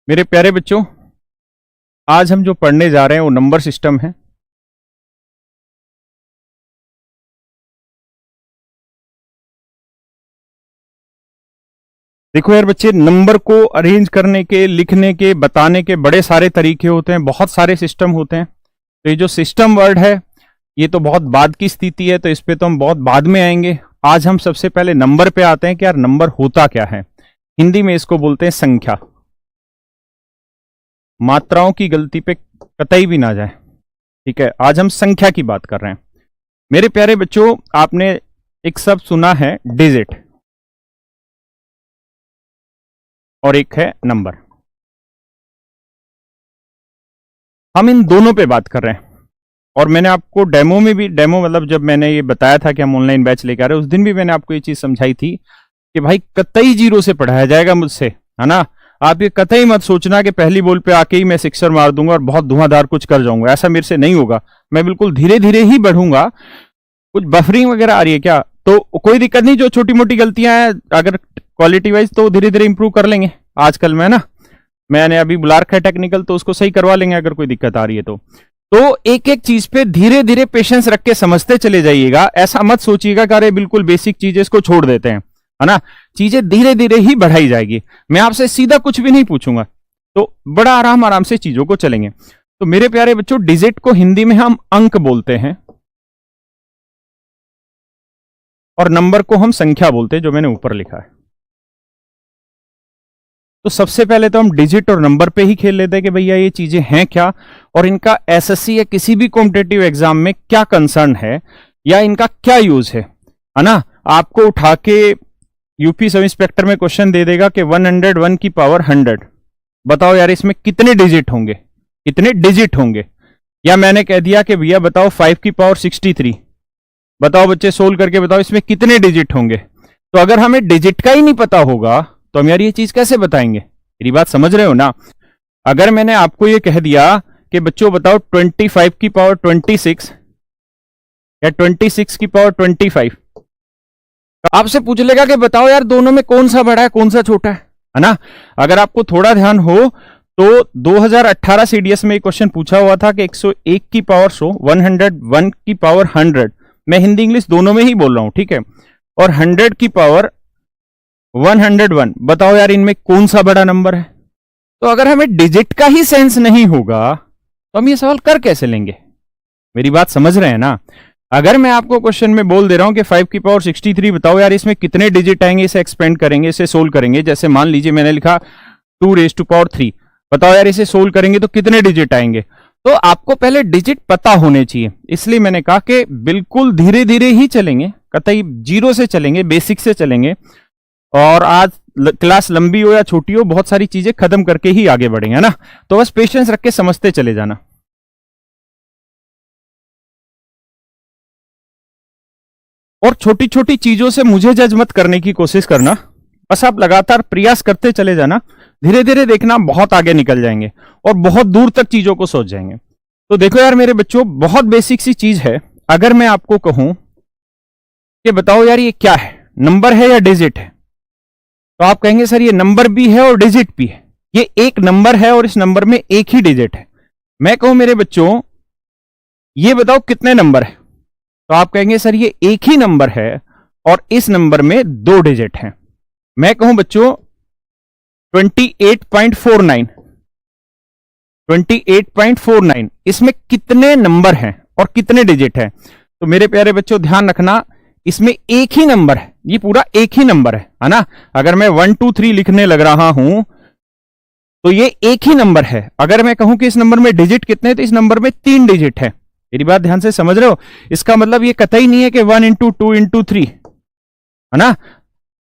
मेरे प्यारे बच्चों, आज हम जो पढ़ने जा रहे हैं वो नंबर सिस्टम है। देखो यार बच्चे, नंबर को अरेंज करने के, लिखने के, बताने के बड़े सारे तरीके होते हैं, बहुत सारे सिस्टम होते हैं। तो ये जो सिस्टम वर्ड है ये तो बहुत बाद की स्थिति है, तो इस पे तो हम बहुत बाद में आएंगे। आज हम सबसे पहले नंबर पे आते हैं कि यार नंबर होता क्या है। हिंदी में इसको बोलते हैं संख्या। मात्राओं की गलती पे कतई भी ना जाए, ठीक है। आज हम संख्या की बात कर रहे हैं। मेरे प्यारे बच्चों, आपने एक शब्द सुना है डिजिट, और एक है नंबर। हम इन दोनों पे बात कर रहे हैं। और मैंने आपको डेमो में भी, डेमो मतलब जब मैंने ये बताया था कि हम ऑनलाइन बैच लेकर आ रहे हैं, उस दिन भी मैंने आपको ये चीज समझाई थी कि भाई कतई जीरो से पढ़ाया जाएगा मुझसे, है ना। आप ये कतई मत सोचना कि पहली बॉल पे आके ही मैं सिक्सर मार दूंगा और बहुत धुआंधार कुछ कर जाऊंगा। ऐसा मेरे से नहीं होगा। मैं बिल्कुल धीरे धीरे ही बढ़ूंगा। कुछ बफरिंग वगैरह आ रही है क्या? तो कोई दिक्कत नहीं, जो छोटी मोटी गलतियां हैं अगर क्वालिटी वाइज तो धीरे धीरे इंप्रूव कर लेंगे। आजकल में ना, मैंने अभी बुला रखा है टेक्निकल, तो उसको सही करवा लेंगे अगर कोई दिक्कत आ रही है तो एक एक चीज पे धीरे धीरे पेशेंस रख के समझते चले जाइएगा। ऐसा मत सोचिएगा कि अरे बिल्कुल बेसिक चीजें इसको छोड़ देते हैं, है ना। चीजें धीरे धीरे ही बढ़ाई जाएगी। मैं आपसे सीधा कुछ भी नहीं पूछूंगा, तो बड़ा आराम आराम से चीजों को चलेंगे। तो मेरे प्यारे बच्चों, डिजिट को हिंदी में हम अंक बोलते हैं और नंबर को हम संख्या बोलते हैं, जो मैंने ऊपर लिखा है। तो सबसे पहले तो हम डिजिट और नंबर पे ही खेल लेते हैं कि भैया ये चीजें हैं क्या, और इनका एसएससी या किसी भी कॉम्पिटेटिव एग्जाम में क्या कंसर्न है, या इनका क्या यूज है ना। आपको उठा के यूपी सब इंस्पेक्टर में क्वेश्चन दे देगा कि 101 की पावर 100, बताओ यार इसमें कितने डिजिट होंगे, कितने डिजिट होंगे। या मैंने कह दिया कि भैया बताओ 5 की पावर 63, बताओ बच्चे सोल्व करके बताओ इसमें कितने डिजिट होंगे। तो अगर हमें डिजिट का ही नहीं पता होगा तो हम यार ये चीज कैसे बताएंगे? मेरी बात समझ रहे हो ना। अगर मैंने आपको ये कह दिया कि बच्चों बताओ 25 की पावर 26 या 26 की पावर 25, तो आपसे पूछ लेगा कि बताओ यार दोनों में कौन सा बड़ा है कौन सा छोटा है ना। अगर आपको थोड़ा ध्यान हो तो 2018 सीडीएस में एक क्वेश्चन पूछा हुआ था कि 101 की पावर 100, 101 की पावर 100, मैं हिंदी इंग्लिश दोनों में ही बोल रहा हूं, ठीक है, और 100 की पावर 101, बताओ यार इनमें कौन सा बड़ा नंबर है। तो अगर हमें डिजिट का ही सेंस नहीं होगा तो हम ये सवाल कर कैसे लेंगे? मेरी बात समझ रहे हैं ना। अगर मैं आपको क्वेश्चन में बोल दे रहा हूं कि 5 की पावर 63, बताओ यार इसमें कितने डिजिट आएंगे, इसे एक्सपेंड करेंगे, इसे सोल्व करेंगे। जैसे मान लीजिए मैंने लिखा 2 रेज़ टू पावर 3, बताओ यार इसे सोल्व करेंगे तो कितने डिजिट आएंगे। तो आपको पहले डिजिट पता होने चाहिए। इसलिए मैंने कहा कि बिल्कुल धीरे धीरे ही चलेंगे, कतई जीरो से चलेंगे, बेसिक से चलेंगे। और आज क्लास लंबी हो या छोटी हो, बहुत सारी चीजें खत्म करके ही आगे बढ़ेंगे, है ना। तो बस पेशेंस रख के समझते चले जाना। और छोटी छोटी चीजों से मुझे जज मत करने की कोशिश करना, बस आप लगातार प्रयास करते चले जाना। धीरे धीरे देखना, बहुत आगे निकल जाएंगे और बहुत दूर तक चीजों को सोच जाएंगे। तो देखो यार मेरे बच्चों, बहुत बेसिक सी चीज है। अगर मैं आपको कहूं कि बताओ यार ये क्या है, नंबर है या डिजिट है, तो आप कहेंगे सर ये नंबर भी है और डिजिट भी है। ये एक नंबर है और इस नंबर में एक ही डिजिट है। मैं कहूं मेरे बच्चों ये बताओ कितने नंबर है, तो आप कहेंगे सर ये एक ही नंबर है और इस नंबर में 2 डिजिट हैं। मैं कहूं बच्चों 28.49, 28.49, इसमें कितने नंबर हैं और कितने डिजिट हैं? तो मेरे प्यारे बच्चों ध्यान रखना, इसमें एक ही नंबर है, ये पूरा एक ही नंबर है ना। अगर मैं 1 2 3 लिखने लग रहा हूं तो ये एक ही नंबर है। अगर मैं कहूं कि इस नंबर में डिजिट कितने, तो इस नंबर में 3 डिजिट है। मेरी बात ध्यान से समझ रहे हो। इसका मतलब ये कतई नहीं है कि 1 इंटू 2 इंटू 3, है ना।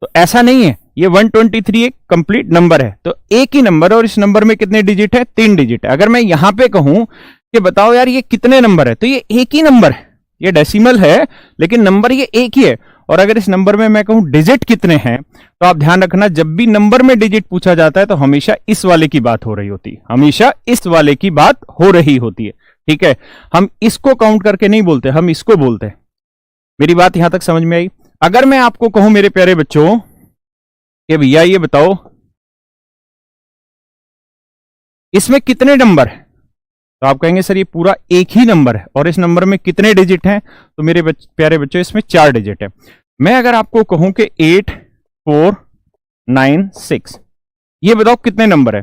तो ऐसा नहीं है, ये 123 एक कंप्लीट नंबर है। तो एक ही नंबर है और इस नंबर में कितने डिजिट है? 3 डिजिट है। अगर मैं यहां पे कहूं कि बताओ यार ये कितने नंबर है, तो ये एक ही नंबर है। ये डेसिमल है लेकिन नंबर ये एक ही है। और अगर इस नंबर में मैं कहूं डिजिट कितने हैं, तो आप ध्यान रखना, जब भी नंबर में डिजिट पूछा जाता है तो हमेशा इस वाले की बात हो रही होती है, हमेशा इस वाले की बात हो रही होती है, ठीक है। हम इसको काउंट करके नहीं बोलते, हम इसको बोलते हैं। मेरी बात यहां तक समझ में आई? अगर मैं आपको कहूं मेरे प्यारे बच्चों कि भैया ये बताओ इसमें कितने नंबर है? तो आप कहेंगे सर ये पूरा एक ही नंबर है और इस नंबर में कितने डिजिट हैं? तो मेरे प्यारे बच्चों इसमें 4 डिजिट है। मैं अगर आपको कहूं कि 8 4 9 6, ये बताओ कितने नंबर है?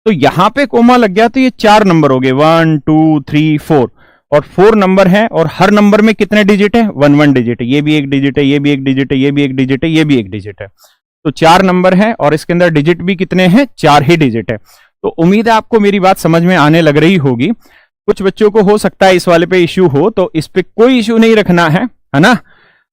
तो यहां पे कोमा लग गया तो ये 4 नंबर हो गए, 1 2 3 4, और 4 नंबर है और हर नंबर में कितने डिजिट है? 1 1 डिजिट है। ये भी एक डिजिट है, ये भी एक डिजिट है, ये भी एक डिजिट है, ये भी एक डिजिट है। तो 4 नंबर है और इसके अंदर डिजिट भी कितने हैं? 4 ही डिजिट है। तो उम्मीद है आपको मेरी बात समझ में आने लग रही होगी। कुछ बच्चों को हो सकता है इस वाले पे इश्यू हो, तो इस पे कोई इश्यू नहीं रखना है ना।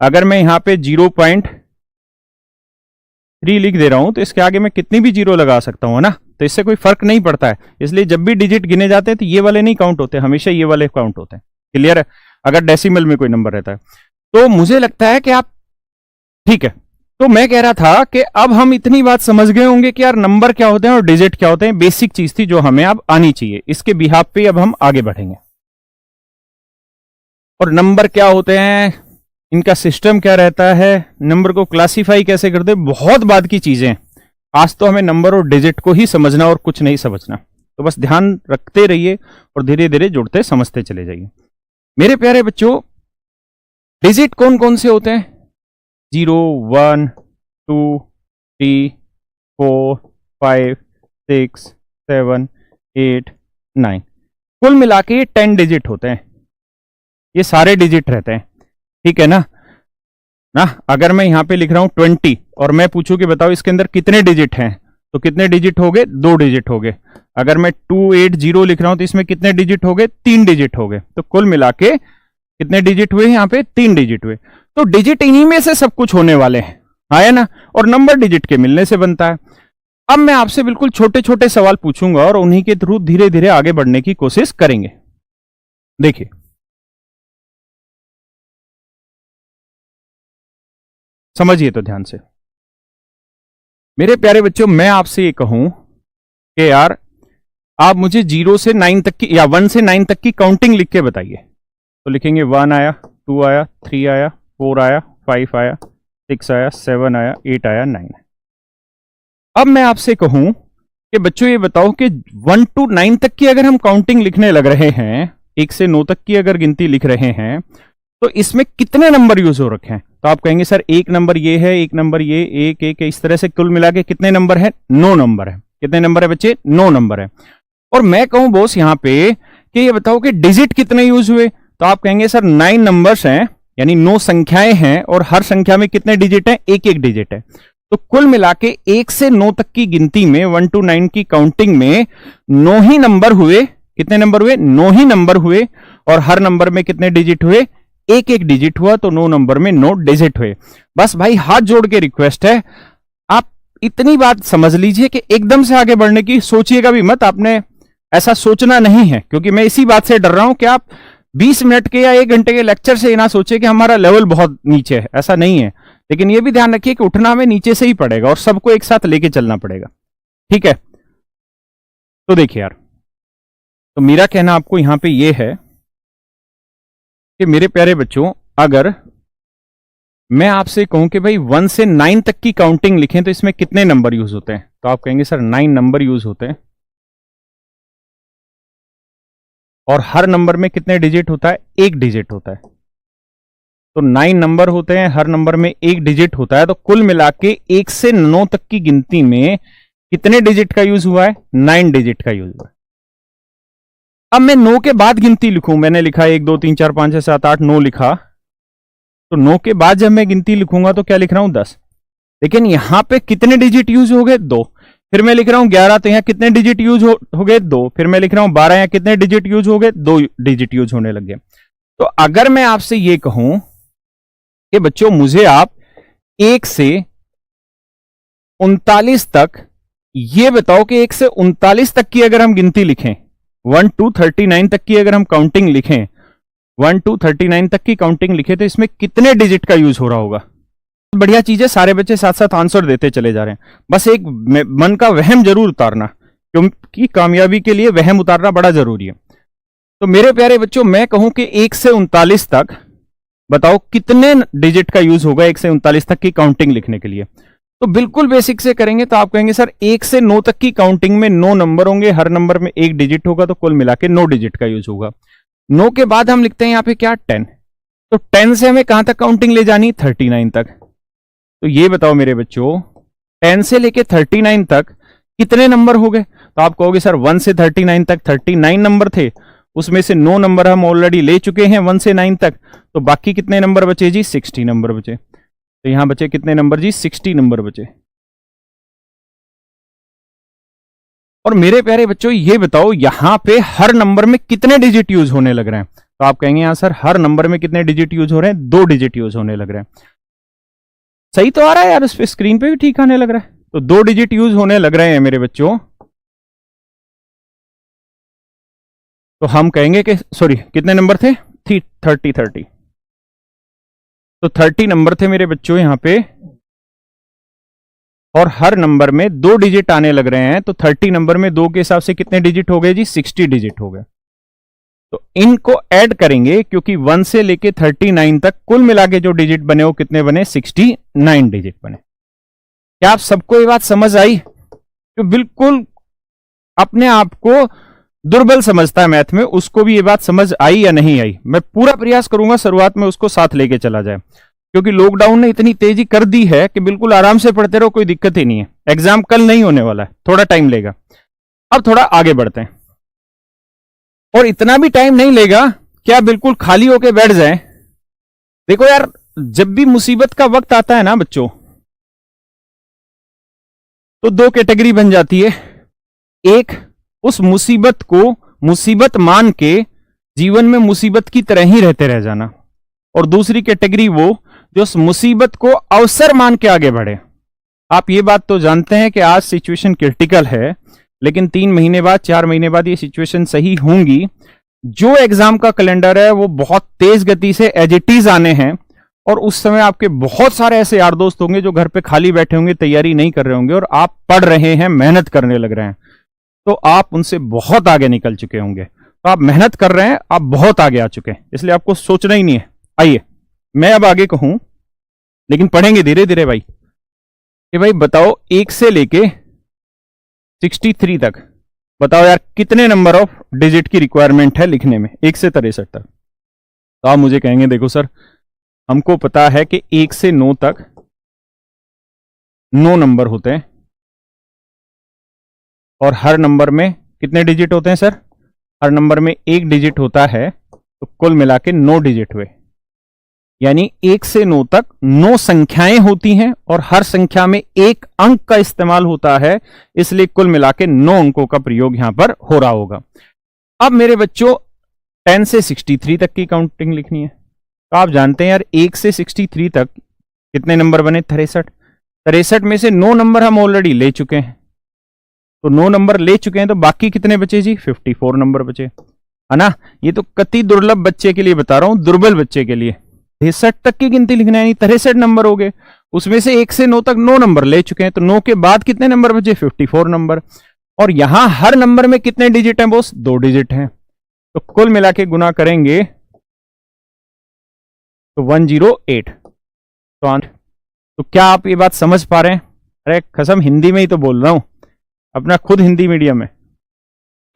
अगर मैं यहां पे 0.3 लिख दे रहा हूं तो इसके आगे मैं कितनी भी जीरो लगा सकता हूं, है ना। तो इससे कोई फर्क नहीं पड़ता है। इसलिए जब भी डिजिट गिने जाते हैं तो ये वाले नहीं काउंट होते, हमेशा ये वाले काउंट होते हैं। क्लियर है? अगर डेसिमल में कोई नंबर रहता है तो मुझे लगता है कि आप ठीक है। तो मैं कह रहा था कि अब हम इतनी बात समझ गए होंगे कि यार नंबर क्या होते हैं और डिजिट क्या होते हैं। बेसिक चीज थी जो हमें अब आनी चाहिए। इसके बिहाफ पे अब हम आगे बढ़ेंगे। और नंबर क्या होते हैं, इनका सिस्टम क्या रहता है, नंबर को क्लासिफाई कैसे करते हैं, बहुत बात की चीजें। आज तो हमें नंबर और डिजिट को ही समझना और कुछ नहीं समझना। तो बस ध्यान रखते रहिए और धीरे धीरे जुड़ते समझते चले जाइए। मेरे प्यारे बच्चों, डिजिट कौन कौन से होते हैं? 0 1 2 3 4 5 6 7 8 9, कुल मिला के 10 डिजिट होते हैं। ये सारे डिजिट रहते हैं, ठीक है ना। अगर मैं यहां पे लिख रहा हूं 20 और मैं पूछूं कि बताओ इसके अंदर कितने डिजिट हैं, तो कितने डिजिट हो गए? 2 डिजिट हो गए। अगर मैं 280 लिख रहा हूं तो इसमें कितने डिजिट हो गए? 3 डिजिट हो गए। तो कुल मिला के कितने डिजिट हुए? यहां पे 3 डिजिट हुए। तो डिजिट इन्हीं में से सब कुछ होने वाले हैं, है ना। और नंबर डिजिट के मिलने से बनता है। अब मैं आपसे बिल्कुल छोटे छोटे सवाल पूछूंगा और उन्हीं के थ्रू धीरे धीरे आगे बढ़ने की कोशिश करेंगे। देखिए, समझिए तो ध्यान से। मेरे प्यारे बच्चों, मैं आपसे ये कहूं कि यार आप मुझे 0 से 9 तक की या 1 से 9 तक की काउंटिंग लिख के बताइए। तो लिखेंगे 1 आया, 2 आया, 3 आया, 4 आया, 5 आया, 6 आया, 7 आया, 8 आया, 9 आया। अब मैं आपसे कहूं कि बच्चों ये बताओ कि 1 to 9 तक की अगर हम काउंटिंग लिखने लग रहे हैं, 1 से 9 तक की अगर गिनती लिख रहे हैं, तो इसमें कितने नंबर यूज हो रखे हैं? तो आप कहेंगे सर एक नंबर ये है, एक नंबर ये, एक एक, इस तरह से कुल मिला के कितने नंबर है? 9 नंबर है। कितने नंबर है बच्चे? 9 नंबर है। और मैं कहूं बॉस यहां पे कि ये बताओ कि डिजिट कितने यूज हुए, तो आप कहेंगे सर 9 नंबर्स हैं, यानी 9 संख्याएं हैं और हर संख्या में कितने डिजिट हैं? एक एक डिजिट है। तो कुल मिला के 1 से 9 तक की गिनती में 1 to 9 की काउंटिंग में 9 ही नंबर हुए। कितने नंबर हुए? 9 ही नंबर हुए। और हर नंबर में कितने डिजिट हुए? एक एक डिजिट हुआ। तो 9 नंबर में 9 डिजिट हुए। बस भाई हाथ जोड़ के रिक्वेस्ट है, आप इतनी बात समझ लीजिए कि एकदम से आगे बढ़ने की सोचिएगा भी मत। आपने ऐसा सोचना नहीं है, क्योंकि मैं इसी बात से डर रहा हूं कि आप 20 मिनट के या 1 घंटे के लेक्चर से ना सोचे कि हमारा लेवल बहुत नीचे है। ऐसा नहीं है। लेकिन यह भी ध्यान रखिए कि उठना हमें नीचे से ही पड़ेगा और सबको एक साथ लेके चलना पड़ेगा, ठीक है। तो देखिए यार, तो मेरा कहना आपको यहां पे यह है कि मेरे प्यारे बच्चों, अगर मैं आपसे कहूं कि भाई 1 से 9 तक की काउंटिंग लिखें तो इसमें कितने नंबर यूज होते हैं, तो आप कहेंगे सर 9 नंबर यूज होते हैं। और हर नंबर में कितने डिजिट होता है? एक डिजिट होता है। तो 9 नंबर होते हैं, हर नंबर में एक डिजिट होता है। तो कुल मिला के 1 से 9 तक की गिनती में कितने डिजिट का यूज हुआ है? 9 डिजिट का यूज हुआ है। अब मैं 9 के बाद गिनती लिखूं, मैंने लिखा 1 2 3 4 5 6 7 8 9 लिखा। तो 9 के बाद जब मैं गिनती लिखूंगा तो क्या लिख रहा हूं? 10। लेकिन यहां पे कितने डिजिट यूज हो गए? 2। फिर मैं लिख रहा हूं 11, तो यहां कितने डिजिट यूज हो गए? 2। फिर मैं लिख रहा हूं 12, यहां कितने डिजिट यूज हो गए? 2 डिजिट यूज होने लग गए। तो अगर मैं आपसे यह कहूं कि बच्चों मुझे आप 1 से 39 तक यह बताओ कि 1 से 39 तक की अगर हम गिनती लिखें, 1 to 39 तक की अगर हम काउंटिंग लिखें, 1 to 39 तक की काउंटिंग लिखे, तो इसमें कितने डिजिट का यूज हो रहा होगा? बढ़िया चीज है, सारे बच्चे साथ साथ आंसर देते चले जा रहे हैं। बस एक मन का वहम जरूर उतारना, क्योंकि कामयाबी के लिए वहम उतारना बड़ा जरूरी है। तो मेरे प्यारे बच्चों, मैं कहूं कि 1 से 39 तक बताओ कितने डिजिट का यूज होगा 1 से 39 तक की काउंटिंग लिखने के लिए। तो बिल्कुल बेसिक से करेंगे तो आप कहेंगे सर 1 से 9 तक की काउंटिंग में 9 नंबर होंगे, हर नंबर में एक डिजिट होगा, तो कुल मिला के 9 डिजिट का यूज होगा। 9 के बाद हम लिखते हैं यहां पे क्या 10, तो 10 से हमें कहां तक काउंटिंग ले जानी 39 तक। तो ये बताओ मेरे बच्चों 10 से लेके 39 तक कितने नंबर हो गए? तो आप कहोगे सर 1 से 39 तक 39 नंबर थे, उसमें से 9 नंबर हम ऑलरेडी ले चुके हैं 1 से 9 तक, तो बाकी कितने नंबर बचे जी 60 नंबर बचे। तो यहां बचे कितने नंबर जी 60 नंबर बचे। और मेरे प्यारे बच्चों ये बताओ यहां पे हर नंबर में कितने डिजिट यूज होने लग रहे हैं? तो आप कहेंगे यहां सर हर नंबर में कितने डिजिट यूज हो रहे हैं? 2 डिजिट यूज होने लग रहे हैं। सही तो आ रहा है यार, उस पे स्क्रीन पे भी ठीक आने लग रहा है। तो 2 डिजिट यूज होने लग रहे हैं मेरे बच्चों। तो हम कहेंगे कि सॉरी कितने नंबर थे 30 तो 30 नंबर थे मेरे बच्चों यहां पे, और हर नंबर में 2 डिजिट आने लग रहे हैं। तो 30 नंबर में 2 के हिसाब से कितने डिजिट हो गए जी 60 डिजिट हो गए। तो इनको ऐड करेंगे क्योंकि 1 से लेके 39 तक कुल मिला के जो डिजिट बने वो कितने बने 69 डिजिट बने। क्या आप सबको ये बात समझ आई? तो बिल्कुल अपने आप को दुर्बल समझता है मैथ में, उसको भी ये बात समझ आई या नहीं आई? मैं पूरा प्रयास करूंगा शुरुआत में उसको साथ लेके चला जाए, क्योंकि लॉकडाउन ने इतनी तेजी कर दी है कि बिल्कुल आराम से पढ़ते रहो, कोई दिक्कत ही नहीं है। एग्जाम कल नहीं होने वाला है, थोड़ा टाइम लेगा। अब थोड़ा आगे बढ़ते हैं, और इतना भी टाइम नहीं लेगा कि आप बिल्कुल खाली होके बैठ जाएं। देखो यार, जब भी मुसीबत का वक्त आता है ना बच्चों, तो 2 कैटेगरी बन जाती है। एक, उस मुसीबत को मुसीबत मान के जीवन में मुसीबत की तरह ही रहते रह जाना, और दूसरी कैटेगरी वो जो उस मुसीबत को अवसर मान के आगे बढ़े। आप ये बात तो जानते हैं कि आज सिचुएशन क्रिटिकल है, लेकिन 3 महीने बाद 4 महीने बाद ये सिचुएशन सही होंगी। जो एग्जाम का कैलेंडर है वो बहुत तेज गति से एज इट इज आने हैं, और उस समय आपके बहुत सारे ऐसे यार दोस्त होंगे जो घर पे खाली बैठे होंगे, तैयारी नहीं कर रहे होंगे, और आप पढ़ रहे हैं, मेहनत करने लग रहे हैं, तो आप उनसे बहुत आगे निकल चुके होंगे। तो आप मेहनत कर रहे हैं, आप बहुत आगे आ चुके हैं, इसलिए आपको सोचना ही नहीं है। आइए मैं अब आगे कहूं, लेकिन पढ़ेंगे धीरे धीरे भाई, कि भाई बताओ 1 से लेके 63 तक, बताओ यार कितने नंबर ऑफ डिजिट की रिक्वायरमेंट है लिखने में 1 से 63 तक। तो आप मुझे कहेंगे देखो सर हमको पता है कि 1 से 9 तक 9 नंबर होते हैं, और हर नंबर में कितने डिजिट होते हैं सर? हर नंबर में 1 डिजिट होता है, तो कुल मिला के 9 डिजिट हुए। यानी 1 से 9 तक 9 संख्याएं होती हैं, और हर संख्या में 1 अंक का इस्तेमाल होता है, इसलिए कुल मिला के 9 अंकों का प्रयोग यहां पर हो रहा होगा। अब मेरे बच्चों 10 से 63 तक की काउंटिंग लिखनी है। तो आप जानते हैं यार 1 से 63 तक कितने नंबर बने 63 में से 9 नंबर हम ऑलरेडी ले चुके हैं, तो 9 नंबर ले चुके हैं, तो बाकी कितने बचे जी 54 नंबर बचे, है ना? ये तो कति दुर्लभ बच्चे के लिए बता रहा हूं, दुर्बल बच्चे के लिए। 63 तक की गिनती लिखना है, 63 नंबर हो गए, उसमें से 1 से 9 तक 9 नंबर ले चुके हैं, तो 9 के बाद कितने नंबर बचे 54 नंबर। और यहां हर नंबर में कितने डिजिट हैं बॉस? 2 डिजिट हैं, तो कुल मिला के गुना करेंगे तो 108। तो क्या आप ये बात समझ पा रहे हैं? अरे कसम हिंदी में ही तो बोल रहा हूं, अपना खुद हिंदी मीडियम है।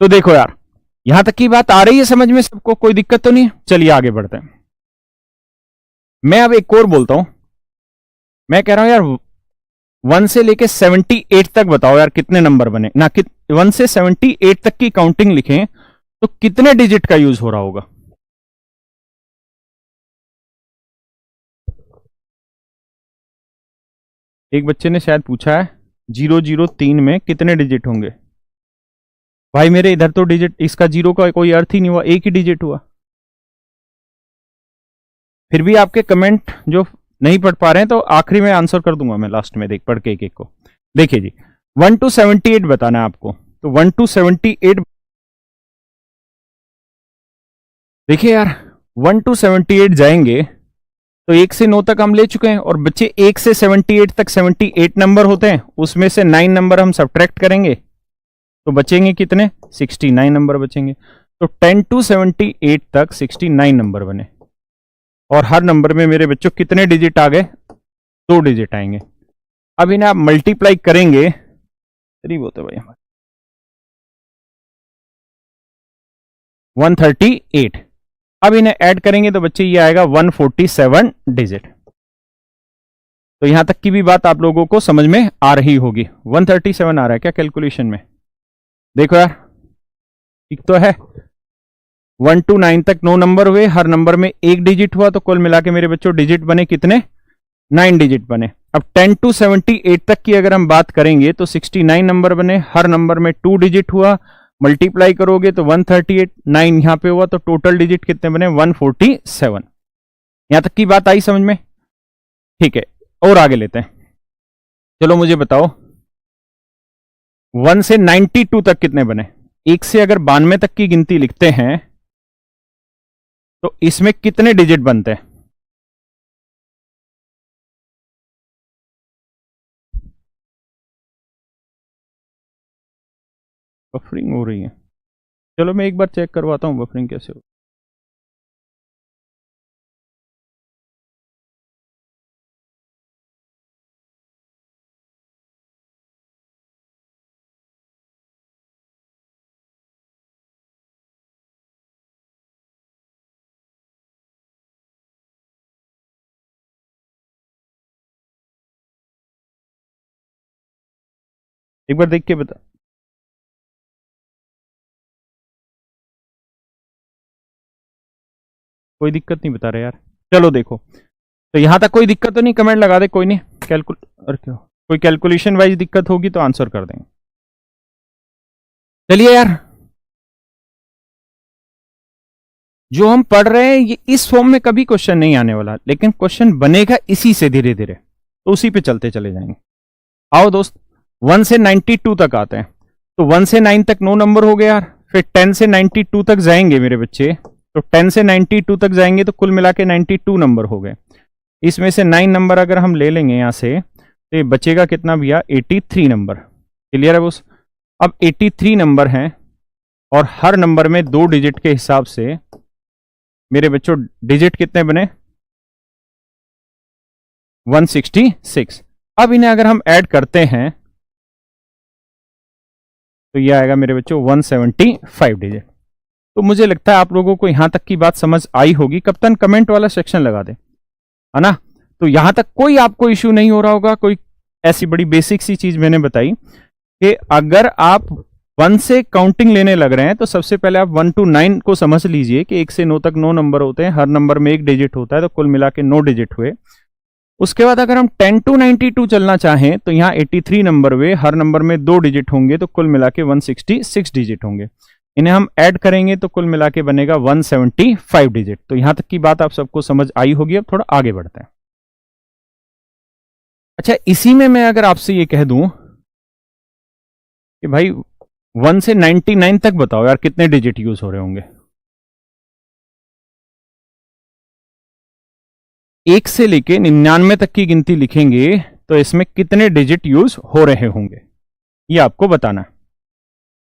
तो देखो यार यहां तक की बात आ रही है समझ में सबको, कोई दिक्कत तो नहीं? चलिए आगे बढ़ते हैं। मैं अब एक और बोलता हूं, मैं कह रहा हूं यार 1 से लेके 78 तक बताओ यार कितने नंबर बने ना, 1 से 78 तक की काउंटिंग लिखें तो कितने डिजिट का यूज हो रहा होगा? एक बच्चे ने शायद पूछा है 003 में कितने डिजिट होंगे। भाई मेरे इधर तो डिजिट इसका 0 का कोई अर्थ ही नहीं हुआ, एक ही डिजिट हुआ। फिर भी आपके कमेंट जो नहीं पढ़ पा रहे हैं तो आखिरी में आंसर कर दूंगा मैं, लास्ट में देख पढ़ के एक एक को। देखिए जी 1 to 78 बताना है आपको, तो 1 to 78 देखिए यार 1 to 78 जाएंगे तो 1 से 9 तक हम ले चुके हैं, और बच्चे 1 से 78 तक 78 नंबर होते हैं, उसमें से 9 नंबर हम सब्ट्रैक्ट करेंगे तो बचेंगे कितने 69 नंबर बचेंगे। तो 10 to 78 तक 69 नंबर बने, और हर नंबर में मेरे बच्चों कितने डिजिट आ गए? 2 डिजिट आएंगे। अब इन्हें आप मल्टीप्लाई करेंगे, करीब होते भाई हमारे 138। अब इन्हें ऐड करेंगे तो बच्चे ये आएगा 147 डिजिट। तो यहां तक की भी बात आप लोगों को समझ में आ रही होगी। 137 आ रहा है क्या कैलकुलेशन में? देखो यार, ठीक तो है। 1 to 9 तक 9 नंबर हुए, हर नंबर में एक डिजिट हुआ, तो कुल मिला के मेरे बच्चों डिजिट बने कितने? 9 डिजिट बने। अब 10 to 78 तक की अगर हम बात करेंगे तो 69 नंबर बने, हर नंबर में 2 डिजिट हुआ, मल्टीप्लाई करोगे तो 138, 9 यहां पे हुआ, तो टोटल डिजिट कितने बने? 147। यहां तक की बात आई समझ में? ठीक है, और आगे लेते हैं। चलो मुझे बताओ 1 से 92 तक कितने बने? एक से अगर 92 तक की गिनती लिखते हैं तो इसमें कितने डिजिट बनते हैं? बफरिंग हो रही है। चलो मैं एक बार चेक करवाता हूं बफरिंग कैसे हो। एक बार देख के बता। कोई दिक्कत नहीं बता रहे यार। चलो देखो, तो यहां तक कोई दिक्कत तो नहीं? कमेंट लगा दे कोई नहीं। और क्यों, कोई कैलकुलेशन वाइज दिक्कत होगी तो आंसर कर देंगे। चलिए यार, जो हम पढ़ रहे हैं ये इस फॉर्म में कभी क्वेश्चन नहीं आने वाला, लेकिन क्वेश्चन बनेगा इसी से धीरे धीरे, तो उसी पे चलते चले जाएंगे। आओ दोस्त, 1 से 92 तक आते हैं। तो 1 से 9 तक 9 नंबर हो गए यार, फिर 10 से 92 तक जाएंगे मेरे बच्चे, तो 10 से 92 तक जाएंगे तो कुल मिला के 92 नंबर हो गए। इसमें से 9 नंबर अगर हम ले लेंगे यहां से तो ये बचेगा कितना भैया? 83 नंबर। क्लियर है बोस? अब 83 नंबर हैं और हर नंबर में 2 डिजिट के हिसाब से मेरे बच्चों डिजिट कितने बने? 166। अब इन्हें अगर हम ऐड करते हैं तो ये आएगा मेरे बच्चों 175 डिजिट। तो मुझे लगता है आप लोगों को यहां तक की बात समझ आई होगी। कप्तान कमेंट वाला सेक्शन लगा दे, है ना? तो यहां तक कोई आपको इश्यू नहीं हो रहा होगा। कोई ऐसी बड़ी बेसिक सी चीज मैंने बताई कि अगर आप 1 से काउंटिंग लेने लग रहे हैं तो सबसे पहले आप 1 to 9 को समझ लीजिए कि 1 से 9 तक 9 नंबर होते हैं, हर नंबर में एक डिजिट होता है, तो कुल मिला के 9 डिजिट हुए। उसके बाद अगर हम 10 to 92 चलना चाहें तो यहां 83 नंबर हुए, हर नंबर में 2 डिजिट होंगे, तो कुल मिला के 166 डिजिट होंगे। इन्हें हम ऐड करेंगे तो कुल मिला के बनेगा 175 डिजिट। तो यहां तक की बात आप सबको समझ आई होगी। अब थोड़ा आगे बढ़ते हैं। अच्छा, इसी में मैं अगर आपसे ये कह दूं कि भाई 1 से 99 तक बताओ यार कितने डिजिट यूज हो रहे होंगे? 1 से लेके 99 तक की गिनती लिखेंगे तो इसमें कितने डिजिट यूज हो रहे होंगे, ये आपको बताना है।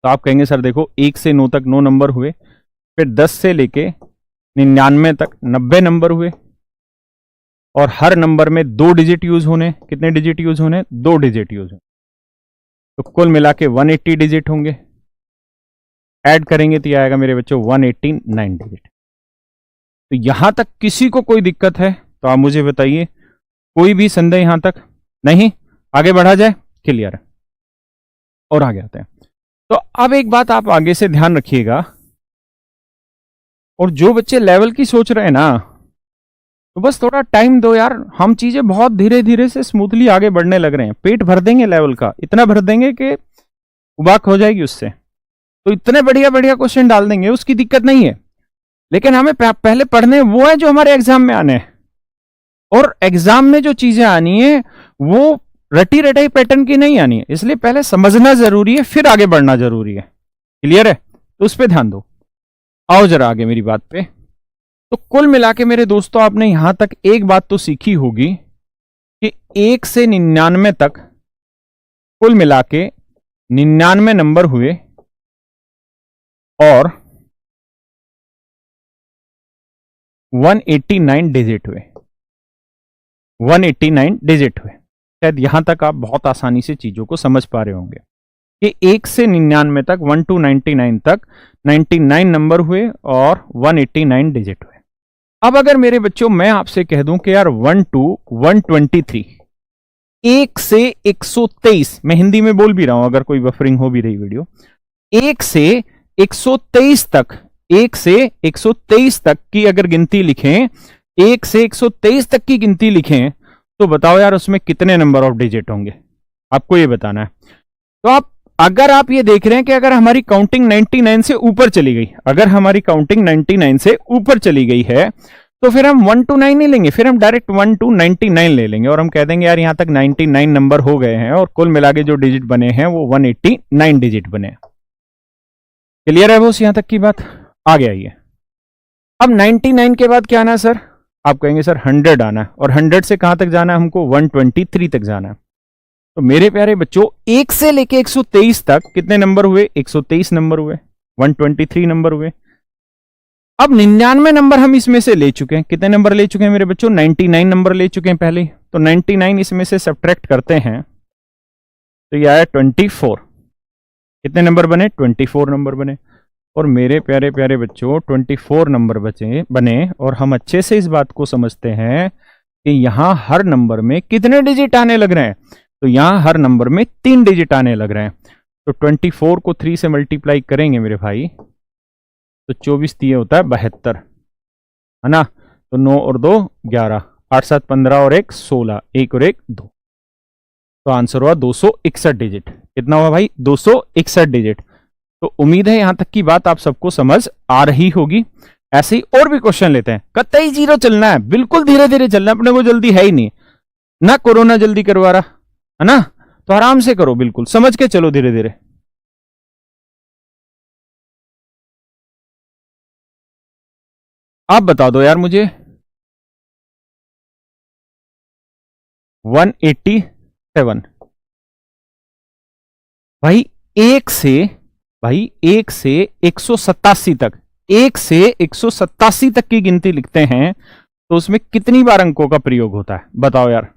तो आप कहेंगे सर देखो 1 से 9 तक 9 नंबर हुए, फिर 10 से लेके 99 तक 90 नंबर हुए, और हर नंबर में 2 डिजिट यूज होने। कितने डिजिट यूज होने? 2 डिजिट यूज होने। तो कुल मिला के 180 डिजिट होंगे। ऐड करेंगे तो यह आएगा मेरे बच्चों 189 डिजिट। तो यहां तक किसी को कोई दिक्कत है तो आप मुझे बताइए। कोई भी संदेह यहां तक नहीं? आगे बढ़ा जाए? क्लियर है? और आगे आते हैं। तो अब एक बात आप आगे से ध्यान रखिएगा, और जो बच्चे लेवल की सोच रहे हैं ना, तो बस थोड़ा टाइम दो यार। हम चीजें बहुत धीरे धीरे से स्मूथली आगे बढ़ने लग रहे हैं। पेट भर देंगे लेवल का, इतना भर देंगे कि उबाक हो जाएगी उससे। तो इतने बढ़िया बढ़िया क्वेश्चन डाल देंगे, उसकी दिक्कत नहीं है। लेकिन हमें पहले पढ़ने वो है जो हमारे एग्जाम में आने हैं। और एग्जाम में जो चीजें आनी है वो रटी रटाई पैटर्न की नहीं आनी है। इसलिए पहले समझना जरूरी है, फिर आगे बढ़ना जरूरी है। क्लियर है? तो उस पर ध्यान दो। आओ जरा आगे मेरी बात पे। तो कुल मिला के मेरे दोस्तों आपने यहां तक एक बात तो सीखी होगी कि 1 से 99 तक कुल मिला के 99 नंबर हुए और 189 डिजिट हुए। 189 डिजिट हुए। शायद यहां तक आप बहुत आसानी से चीजों को समझ पा रहे होंगे कि 1 से 99 तक 1 to 99 तक 99 नंबर हुए और 189 डिजिट हुए। अब अगर मेरे बच्चों मैं आपसे कह दूं कि यार 1 to 123, 1 से 123, मैं हिंदी में बोल भी रहा हूं अगर कोई बफरिंग हो भी रही वीडियो, 1 से 123 तक, 1 से 123 तक की अगर गिनती लिखें, 1 से 123 तक की गिनती लिखें, तो बताओ यार उसमें कितने नंबर ऑफ डिजिट होंगे, आपको ये बताना है। तो अगर आप ये देख रहे हैं कि अगर हमारी काउंटिंग 99 से ऊपर चली गई, अगर हमारी काउंटिंग 99 से ऊपर चली गई है, तो फिर हम 1 to 9 नहीं लेंगे, फिर हम डायरेक्ट 1 to 99 ले लेंगे और हम कह देंगे यार यहां तक 99 नंबर हो गए हैं और कुल मिला के जो डिजिट बने हैं वो 189 डिजिट बने हैं। क्लियर है बॉस, यहां तक की बात? आगे आइए। अब 99 के बाद क्या आना है सर? आप कहेंगे सर 100 आना है, और 100 से कहां तक जाना है हमको? 123 तक जाना है। तो मेरे प्यारे बच्चों 1 से लेके 123 तक कितने नंबर हुए? 123 नंबर हुए, 123 नंबर हुए। अब 99 नंबर हम इसमें से ले चुके हैं। कितने नंबर ले चुके हैं मेरे बच्चों? 99 नंबर ले चुके हैं पहले। तो 99 इसमें से सब्ट्रैक्ट करते हैं तो ये आया 24। कितने नंबर बने? 24 नंबर बने। और मेरे प्यारे प्यारे बच्चों 24 नंबर बने और हम अच्छे से इस बात को समझते हैं कि यहां हर नंबर में कितने डिजिट आने लग रहे हैं। तो यहां हर नंबर में 3 डिजिट आने लग रहे हैं। तो 24 को 3 से मल्टीप्लाई करेंगे मेरे भाई, तो 24 दिए होता है 72, है ना। तो 9 और 2 11, 8 7 15 और 1 16, 1 और 1 2। तो आंसर हुआ 261 डिजिट। कितना हुआ भाई? 261 डिजिट। तो उम्मीद है यहां तक की बात आप सबको समझ आ रही होगी। ऐसे ही और भी क्वेश्चन लेते हैं। कतई जीरो चलना है, बिल्कुल धीरे धीरे चलना है, अपने को जल्दी है ही नहीं ना, कोरोना जल्दी करवा रहा है ना, तो आराम से करो, बिल्कुल समझ के चलो धीरे धीरे। आप बता दो यार मुझे 187 भाई 1 से 187 तक, 1 से 187 तक की गिनती लिखते हैं तो उसमें कितनी बार अंकों का प्रयोग होता है? बताओ यार।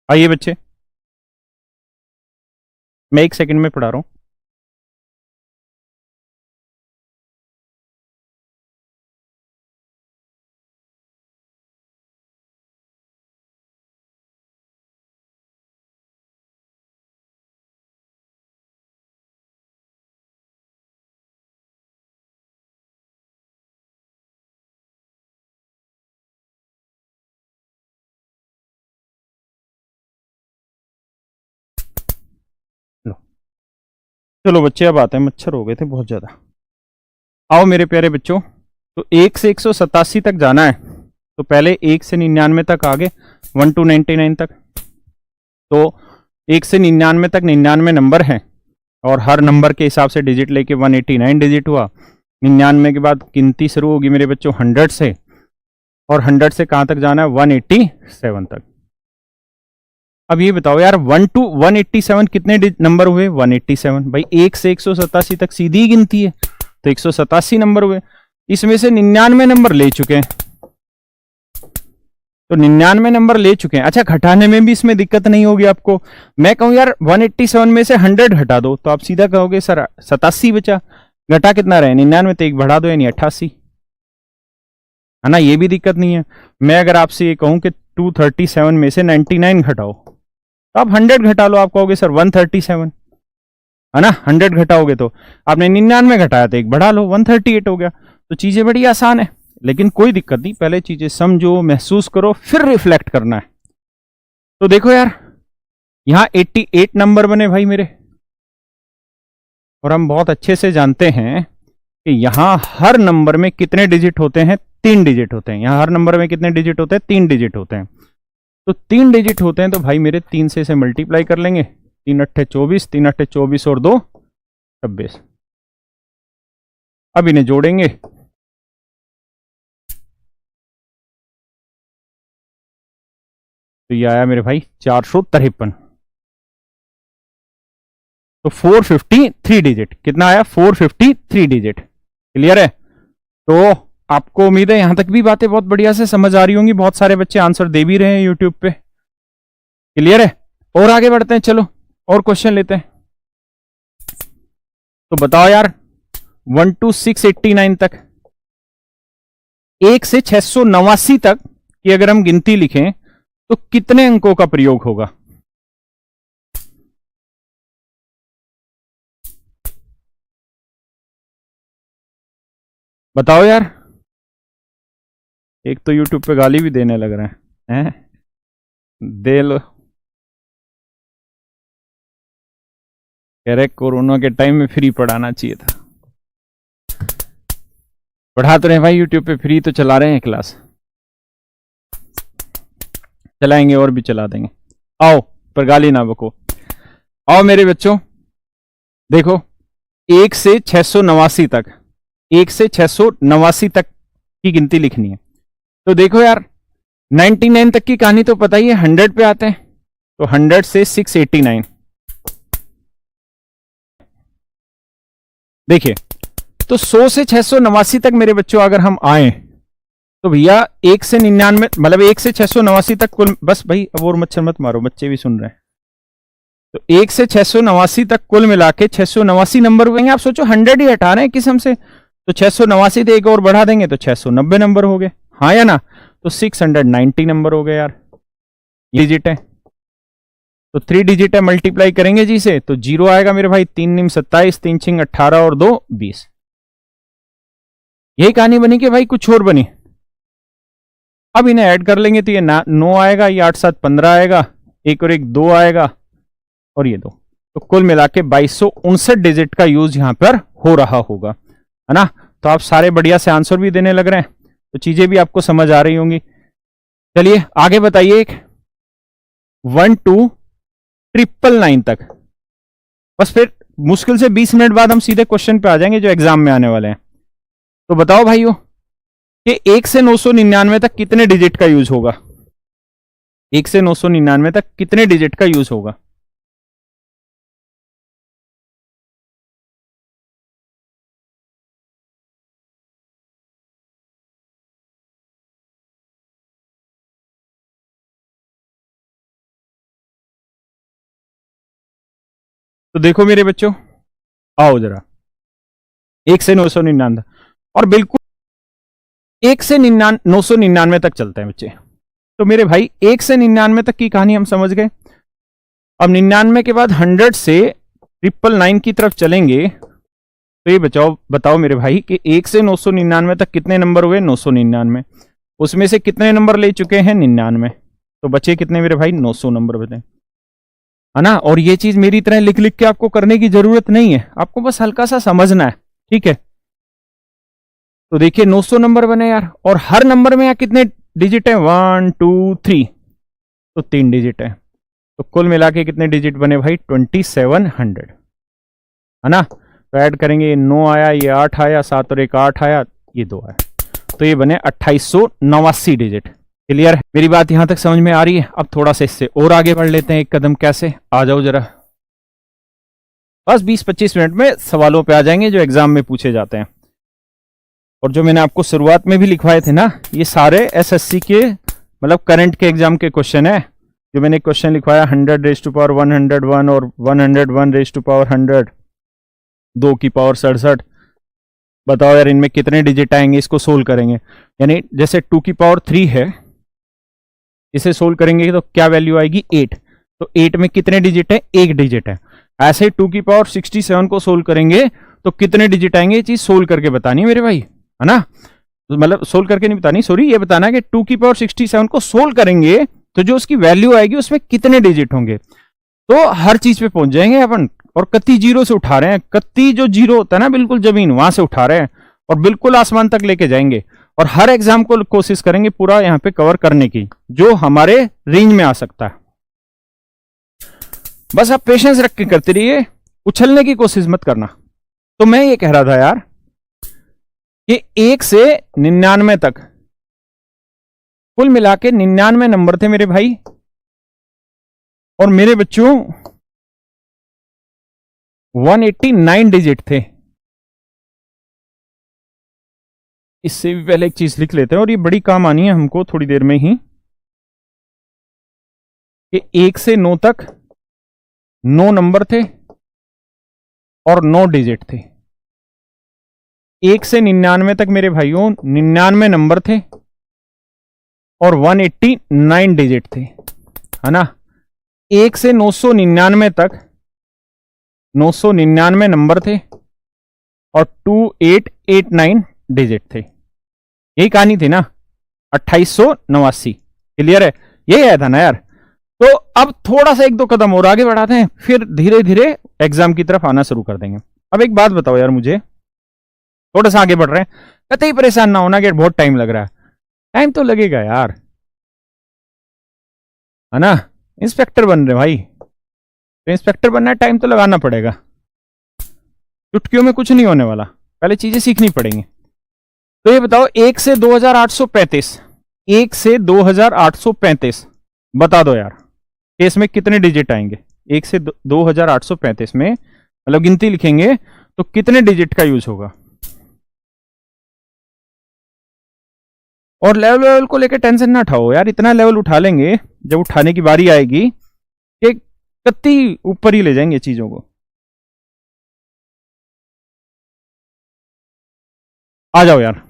आइए बच्चे, मैं 1 सेकंड में पढ़ा रहा हूं। लो चलो बच्चे, अब आते हैं, मच्छर हो गए थे बहुत ज्यादा। आओ मेरे प्यारे बच्चों, तो 1 से 187 तक जाना है, तो पहले 1 से 99 तक आगे 1 to 99 तक। तो 1 से 99 तक 99 नंबर हैं और हर नंबर के हिसाब से डिजिट लेके 189 डिजिट हुआ। 99 के बाद गिनती शुरू होगी मेरे बच्चों 100 से, और 100 से कहां तक जाना है? 187 तक। अब ये बताओ यार 1 to 187 कितने नंबर हुए? 187 भाई। 1 से 187 तक सीधी ही गिनती है, तो 187 नंबर हुए। इसमें से 99 नंबर ले चुके हैं, तो 99 नंबर ले चुके हैं। अच्छा, घटाने में भी इसमें दिक्कत नहीं होगी आपको। मैं कहूं यार 187 में से 100 घटा दो, तो आप सीधा कहोगे सर 87 बचा। घटा कितना रहे? 99, तो 1 बढ़ा दो, यानी 88, है ना। ये भी दिक्कत नहीं है। मैं अगर आपसे ये कहूं कि 237 में से 99 घटाओ, तो आप 100 घटा लो, आप कहोगे सर 137, है ना। 100 घटाओगे तो आपने 99 घटाया तो 1 बढ़ा लो, 138 हो गया। तो चीजें बड़ी आसान है, लेकिन कोई दिक्कत नहीं, पहले चीजें समझो, महसूस करो, फिर रिफ्लेक्ट करना है। तो देखो यार, यहां 88 नंबर बने भाई मेरे, और हम बहुत अच्छे से जानते हैं कि यहां हर नंबर में कितने डिजिट होते हैं? 3 डिजिट होते हैं। यहां हर नंबर में कितने डिजिट होते हैं? 3 डिजिट होते हैं। तो 3 डिजिट होते हैं, तो भाई मेरे 3 से इसे मल्टीप्लाई कर लेंगे। 3 अट्ठे 24, 3 अट्ठे 24 और 2 26। अब इन्हें जोड़ेंगे, तो ये आया मेरे भाई 453। तो 453 डिजिट, कितना आया? 453 डिजिट। क्लियर है? तो आपको उम्मीद है यहां तक भी बातें बहुत बढ़िया से समझ आ रही होंगी। बहुत सारे बच्चे आंसर दे भी रहे हैं यूट्यूब पे। क्लियर है? और आगे बढ़ते हैं, चलो और क्वेश्चन लेते हैं। तो बताओ यार, 1 to 689 तक, 1 से 689 तक की अगर हम गिनती लिखें तो कितने अंकों का प्रयोग होगा? बताओ यार। एक तो यूट्यूब पे गाली भी देने लग रहे हैं, दे लो। कह रहे कोरोना के टाइम में फ्री पढ़ाना चाहिए था। पढ़ा तो रहे भाई, यूट्यूब पे फ्री तो चला रहे हैं क्लास, चलाएंगे और भी चला देंगे। आओ, पर गाली ना बको। आओ मेरे बच्चों, देखो 1 से 689 तक, 1 से 689 तक की गिनती लिखनी है। तो देखो यार, 99 तक की कहानी तो पता ही है, 100 पे आते हैं। तो 100 से 689, देखिए तो 100 से 689 तक मेरे बच्चों अगर हम आए तो भैया 1 से 99, मतलब 1 से 689 तक कुल, बस भाई अब और मच्छर मत मारो, बच्चे भी सुन रहे हैं। तो 1 से 689 तक कुल मिला के 689 नंबर हुए। आप सोचो 100 ही हटा रहे हैं किस्म से, तो 689 से एक और बढ़ा देंगे तो 690 नंबर हो गए, हाँ या ना? तो 690 नंबर हो गए यार। ये डिजिट है, तो 3 डिजिट है, मल्टीप्लाई करेंगे जी से तो 0 आएगा मेरे भाई। 3 निम 27, 3 छिंग 18 और 2 20। यही कहानी बनी कि भाई कुछ और बनी। अब इन्हें ऐड कर लेंगे तो ये 9 आएगा, ये 8 7 15 आएगा, एक और एक 2 आएगा और ये 2। तो कुल मिला के 2259 डिजिट का यूज यहां पर हो रहा होगा, है ना? तो आप सारे बढ़िया से आंसर भी देने लग रहे हैं, तो चीजें भी आपको समझ आ रही होंगी। चलिए आगे बताइए। 1 to 999 तक, बस फिर मुश्किल से 20 मिनट बाद हम सीधे क्वेश्चन पे आ जाएंगे जो एग्जाम में आने वाले हैं। तो बताओ भाइयों कि 1 से 999 तक कितने डिजिट का यूज होगा? 1 से 999 तक कितने डिजिट का यूज होगा? तो देखो मेरे बच्चों, आओ जरा 1 से 999, और बिल्कुल 1 से 999 तक चलते हैं बच्चे। तो मेरे भाई 1 से 99 तक की कहानी हम समझ गए। अब 99 के बाद 100 से 999 की तरफ चलेंगे। तो ये बताओ मेरे भाई कि 1 से 999 तक कितने नंबर हुए? 999। उसमें से कितने नंबर ले चुके हैं? 99। तो बचे कितने मेरे भाई? 900 नंबर बचे, है ना? और ये चीज मेरी तरह लिख लिख के आपको करने की जरूरत नहीं है, आपको बस हल्का सा समझना है, ठीक है? तो देखिए 900 नंबर बने यार, और हर नंबर में यहाँ कितने डिजिट है? 1 2 3, तो 3 डिजिट है। तो कुल मिला के कितने डिजिट बने भाई? 2700, है ना? तो ऐड करेंगे, 9 आया, ये 8 आया, 7 और 1 8 आया, ये 2 आया, तो ये बने 2889 डिजिट। क्लियर है? मेरी बात यहां तक समझ में आ रही है? अब थोड़ा सा इससे और आगे बढ़ लेते हैं एक कदम। कैसे? आ जाओ जरा, बस 20-25 मिनट में सवालों पे आ जाएंगे जो एग्जाम में पूछे जाते हैं। और जो मैंने आपको शुरुआत में भी लिखवाए थे ना, ये सारे एसएससी के, मतलब करंट के एग्जाम के क्वेश्चन है। जो मैंने क्वेश्चन लिखवाया 100 रेज़ टू पावर 101 और 101 रेज़ टू पावर 100, 2 की पावर 67। बताओ यार इनमें कितने डिजिट आएंगे? इसको सोल्व करेंगे, यानी जैसे 2 की पावर 3 है, इसे सोल्व करेंगे तो क्या वैल्यू आएगी? 8। तो 8 में कितने डिजिट है? 1 डिजिट है। ऐसे ही 2 की पावर 67 को सोल्व करेंगे तो कितने डिजिट आएंगे? ये चीज सोल्व करके बतानी है मेरे भाई, है ना? तो मतलब सोल्व करके नहीं बतानी, सॉरी, ये बताना है कि 2 की पावर 67 को सोल्व करेंगे तो जो उसकी वैल्यू आएगी उसमें कितने डिजिट होंगे। तो हर चीज पे पहुंच जाएंगे अपन। और कत्ती जीरो से उठा रहे हैं, कत्ती जो जीरो होता है ना, बिल्कुल जमीन, वहां से उठा रहे हैं और बिल्कुल आसमान तक लेके जाएंगे। और हर एग्जाम को कोशिश करेंगे पूरा यहां पे कवर करने की, जो हमारे रेंज में आ सकता है। बस आप पेशेंस रख के करते रहिए, उछलने की कोशिश मत करना। तो मैं ये कह रहा था यार कि 1 से 99 तक कुल मिला के 99 नंबर थे मेरे भाई, और मेरे बच्चों 189 डिजिट थे। इससे भी पहले एक चीज लिख लेते हैं, और ये बड़ी काम आनी है हमको थोड़ी देर में ही, कि 1 से 9 तक 9 नंबर थे और 9 डिजिट थे। 1 से 99 तक मेरे भाइयों 99 नंबर थे और 189 डिजिट थे, है ना। 1 से 999 तक 999 नंबर थे और 2889 डिजिट थे। यही कहानी थी ना, 2889। क्लियर है, यही आया था ना यार। तो अब थोड़ा सा 1-2 कदम और आगे बढ़ाते हैं, फिर धीरे धीरे एग्जाम की तरफ आना शुरू कर देंगे। अब एक बात बताओ यार मुझे, थोड़ा सा आगे बढ़ रहे हैं, कतई परेशान ना होना कि बहुत टाइम लग रहा है। टाइम तो लगेगा यार, है ना। इंस्पेक्टर बन रहे भाई, तो इंस्पेक्टर बनना है, टाइम तो लगाना पड़ेगा। चुटकियों में कुछ नहीं होने वाला, पहले चीजें सीखनी पड़ेंगी। तो ये बताओ 1 से 2835, 1 से 2835 बता दो यार, केस में कितने डिजिट आएंगे। 1 से 2835 में मतलब गिनती लिखेंगे तो कितने डिजिट का यूज होगा। और लेवल लेवल को लेकर टेंशन ना उठाओ यार, इतना लेवल उठा लेंगे जब उठाने की बारी आएगी कि कत्ती ऊपर ही ले जाएंगे चीजों को। आ जाओ यार,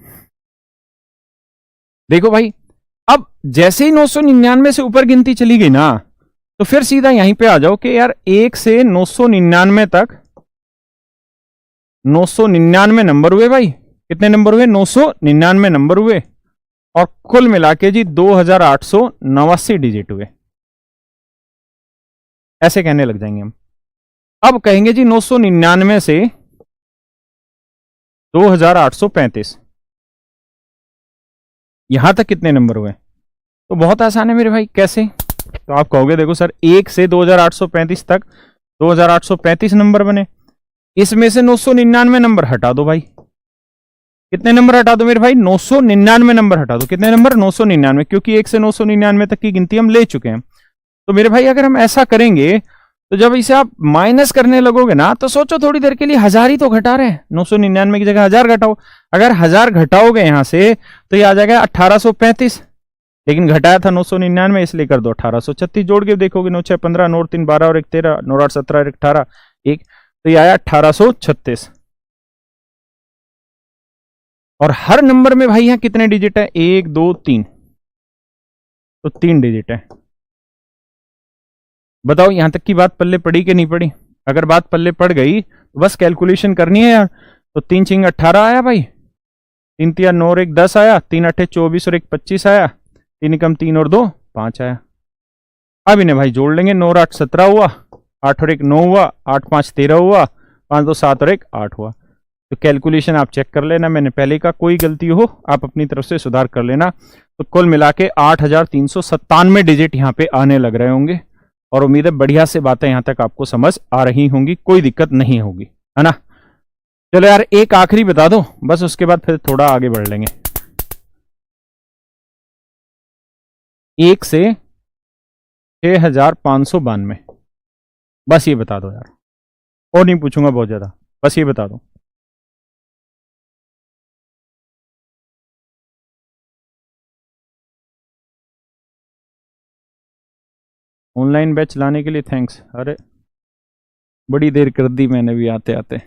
देखो भाई, अब जैसे ही 999 से ऊपर गिनती चली गई ना, तो फिर सीधा यहीं पे आ जाओ कि यार 1 से 999 तक 999 नंबर हुए भाई। कितने नंबर हुए? 999 नंबर हुए, और कुल मिला के जी 2889 डिजिट हुए। ऐसे कहने लग जाएंगे हम। अब कहेंगे जी 999 से 2835, यहां तक कितने नंबर हुए? तो बहुत आसान है मेरे भाई। कैसे? तो आप कहोगे देखो सर, 1 से 2835 तक 2835 नंबर बने, इसमें से 999 नंबर हटा दो भाई। कितने नंबर हटा दो मेरे भाई? 999 नंबर हटा दो। कितने नंबर? 999, क्योंकि 1 से 999 तक की गिनती हम ले चुके हैं। तो मेरे भाई अगर हम ऐसा करेंगे, तो जब इसे आप माइनस करने लगोगे ना, तो सोचो थोड़ी देर के लिए, 1000 ही तो घटा रहे हैं। 999 की जगह 1000 घटाओ। अगर 1000 घटाओगे यहां से तो ये आ जाएगा 1835, लेकिन घटाया था 999, इसलिए कर दो 1836। जोड़ के देखोगे 9 6 15, 9 3 12 और 1 13, 9 8 17 और 18 1, तो ये आया 1836। और हर नंबर में भाई यहां कितने डिजिट है? 1 2 3, तो 3 डिजिट है। बताओ यहां तक की बात पल्ले पड़ी कि नहीं पड़ी? अगर बात पल्ले पड़ गई तो बस कैलकुलेशन करनी है यार। तो 3 6 18 आया भाई, 3 3 9 और 1 10 आया, 3 8 24 और 1 25 आया, 3 एकम 3 और 2 5 आया। अब इन्हें भाई जोड़ लेंगे, 9 और 8 17 हुआ, 8 और 1 9 हुआ, 8 5 13 हुआ, 5 2 7 और 1 8 हुआ। तो कैलकुलेशन आप चेक कर लेना, मैंने पहले का कोई गलती हो आप अपनी तरफ से सुधार कर लेना। तो कुल मिला के 8397 डिजिट यहाँ पे आने लग रहे होंगे, और उम्मीद है बढ़िया से बातें यहां तक आपको समझ आ रही होंगी, कोई दिक्कत नहीं होगी, है ना। चलो यार एक आखिरी बता दो बस, उसके बाद फिर थोड़ा आगे बढ़ लेंगे। 1 से 6592, बस ये बता दो यार, और नहीं पूछूंगा बहुत ज्यादा, बस ये बता दो। ऑनलाइन बैच लाने के लिए थैंक्स। अरे बड़ी देर कर दी मैंने भी आते आते।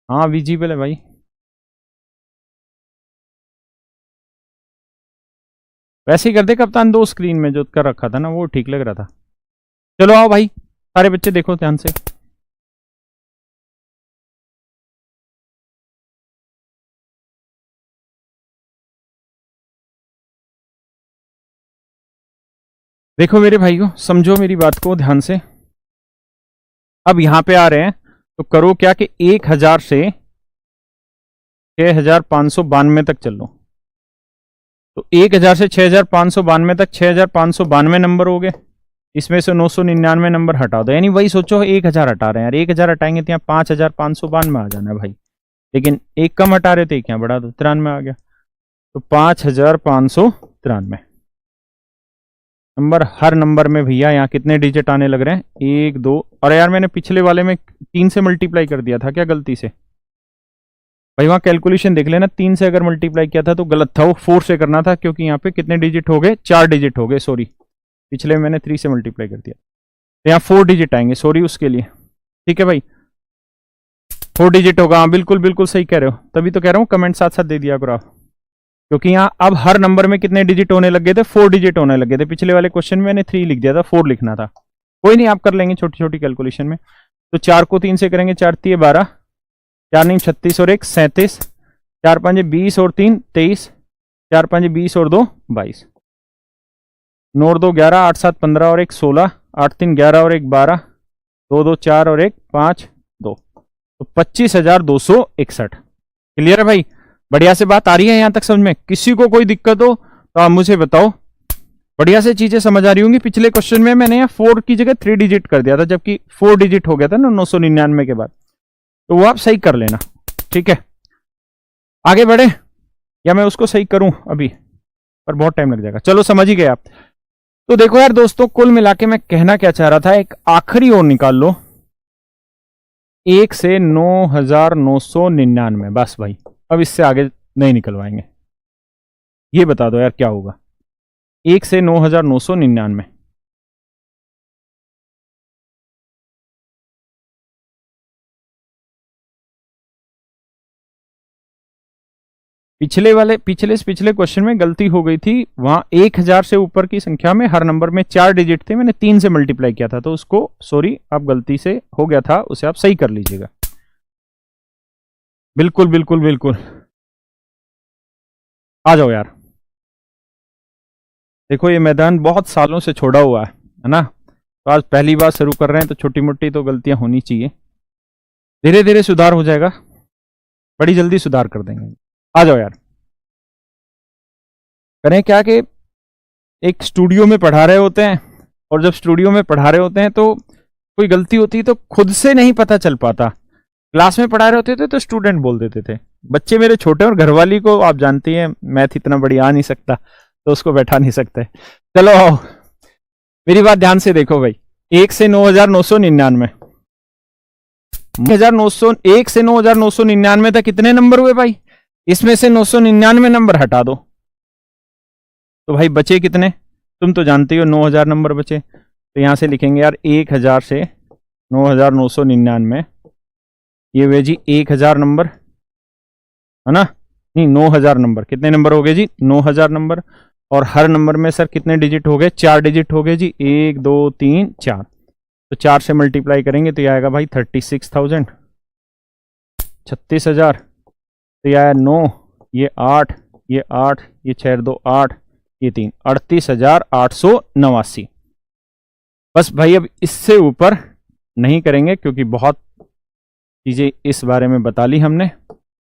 हाँ विजिबल है भाई। वैसे ही कर दे कप्तान, 2 स्क्रीन में जो कर रखा था ना वो ठीक लग रहा था। चलो आओ भाई, सारे बच्चे देखो ध्यान से। देखो मेरे भाइयों, समझो मेरी बात को ध्यान से। अब यहां पे आ रहे हैं तो करो क्या कि 1000 से 6592 तक चल लो। तो 1000 से 6592 तक 6592 नंबर हो गए, इसमें से 999 नंबर हटा दो, यानी वही सोचो 1000 हटा रहे हैं यार, 1000 हटाएंगे तो यहाँ 5592 आ जाना है भाई, लेकिन एक कम हटा रहे थे, क्या बढ़ा दो, 93 आ गया, तो 5593 नंबर। हर नंबर में भैया यहाँ कितने डिजिट आने लग रहे हैं, 1 2, और यार मैंने पिछले वाले में 3 से मल्टीप्लाई कर दिया था क्या गलती से, भाई वहां कैलकुलेशन देख लेना, 3 से अगर मल्टीप्लाई किया था तो गलत था, वो 4 से करना था, क्योंकि यहाँ पे कितने डिजिट हो गए, 4 डिजिट हो गए, सॉरी, पिछले में मैंने 3 से मल्टीप्लाई कर दिया, तो यहाँ 4 डिजिट आएंगे, सॉरी उसके लिए, ठीक है भाई, 4 डिजिट होगा, हाँ बिल्कुल बिल्कुल सही कह रहे हो, तभी तो कह रहा हूँ कमेंट साथ साथ दे दिया करो आप, क्योंकि यहाँ अब हर नंबर में कितने डिजिट होने लगे थे, 4 डिजिट होने लगे थे, पिछले वाले क्वेश्चन में मैंने 3 लिख दिया था, 4 लिखना था, कोई नहीं आप कर लेंगे छोटी छोटी कैलकुलेशन में। तो 4 को 3 से करेंगे, 4 3 12, 4 9 36 और 1 37, 4 5 20 और 3 23, 4 5 20 और 2 22, 9 और 2 11, 8 7 15 और 1 16, 8 3 11 और 1 12, 2 2 4 और 1 5 2, तो 25,261। क्लियर है भाई, बढ़िया से बात आ रही है यहां तक समझ में, किसी को कोई दिक्कत हो तो आप मुझे बताओ, बढ़िया से चीजें समझ आ रही होंगी। पिछले क्वेश्चन में मैंने यहाँ 4 की जगह 3 डिजिट कर दिया था, जबकि 4 डिजिट हो गया था ना 999 के बाद, तो वो आप सही कर लेना, ठीक है। आगे बढ़े या मैं उसको सही करूं अभी, पर बहुत टाइम लग जाएगा, चलो समझ ही गए आप। तो देखो यार दोस्तों, कुल मिला के मैं कहना क्या चाह रहा था, एक आखिरी और निकाल लो, 1 से 9999, बस भाई अब इससे आगे नहीं निकलवाएंगे, ये बता दो यार क्या होगा, 1 से 9999, पिछले क्वेश्चन में गलती हो गई थी, वहां 1000 से ऊपर की संख्या में हर नंबर में 4 डिजिट थे, मैंने 3 से मल्टीप्लाई किया था, तो उसको सॉरी आप गलती से हो गया था, उसे आप सही कर लीजिएगा, बिल्कुल बिल्कुल बिल्कुल। आ जाओ यार, देखो ये मैदान बहुत सालों से छोड़ा हुआ है ना, तो आज पहली बार शुरू कर रहे हैं, तो छोटी मोटी तो गलतियां होनी चाहिए, धीरे धीरे सुधार हो जाएगा, बड़ी जल्दी सुधार कर देंगे। आ जाओ यार, करें क्या कि एक स्टूडियो में पढ़ा रहे होते हैं, और जब स्टूडियो में पढ़ा रहे होते हैं तो कोई गलती होती है तो खुद से नहीं पता चल पाता, क्लास में पढ़ा रहे होते थे तो स्टूडेंट बोल देते थे, बच्चे मेरे छोटे और घरवाली को आप जानती हैं मैथ इतना बड़ी आ नहीं सकता, तो उसको बैठा नहीं सकते। चलो आओ मेरी बात ध्यान से देखो भाई, 1 से 9999, 1 से 9999 तक कितने नंबर हुए भाई, इसमें से 999 नंबर हटा दो, तो भाई बचे कितने, तुम तो जानते हो 9000 नंबर बचे, तो यहां से लिखेंगे यार 1000 से 9999, ये हुए जी 1000 नंबर, है ना, नहीं 9000 नंबर, कितने नंबर हो गए जी 9000 नंबर, और हर नंबर में सर कितने डिजिट हो गए, 4 डिजिट हो गए जी, 1 2 3 4, तो 4 से मल्टीप्लाई करेंगे तो ये आएगा भाई 36,000, 36,000, तो ये आया 9, ये 8, ये 8, ये 6 2 8, ये 3, 38,889। बस भाई अब इससे ऊपर नहीं करेंगे, क्योंकि बहुत चीजें इस बारे में बता ली हमने,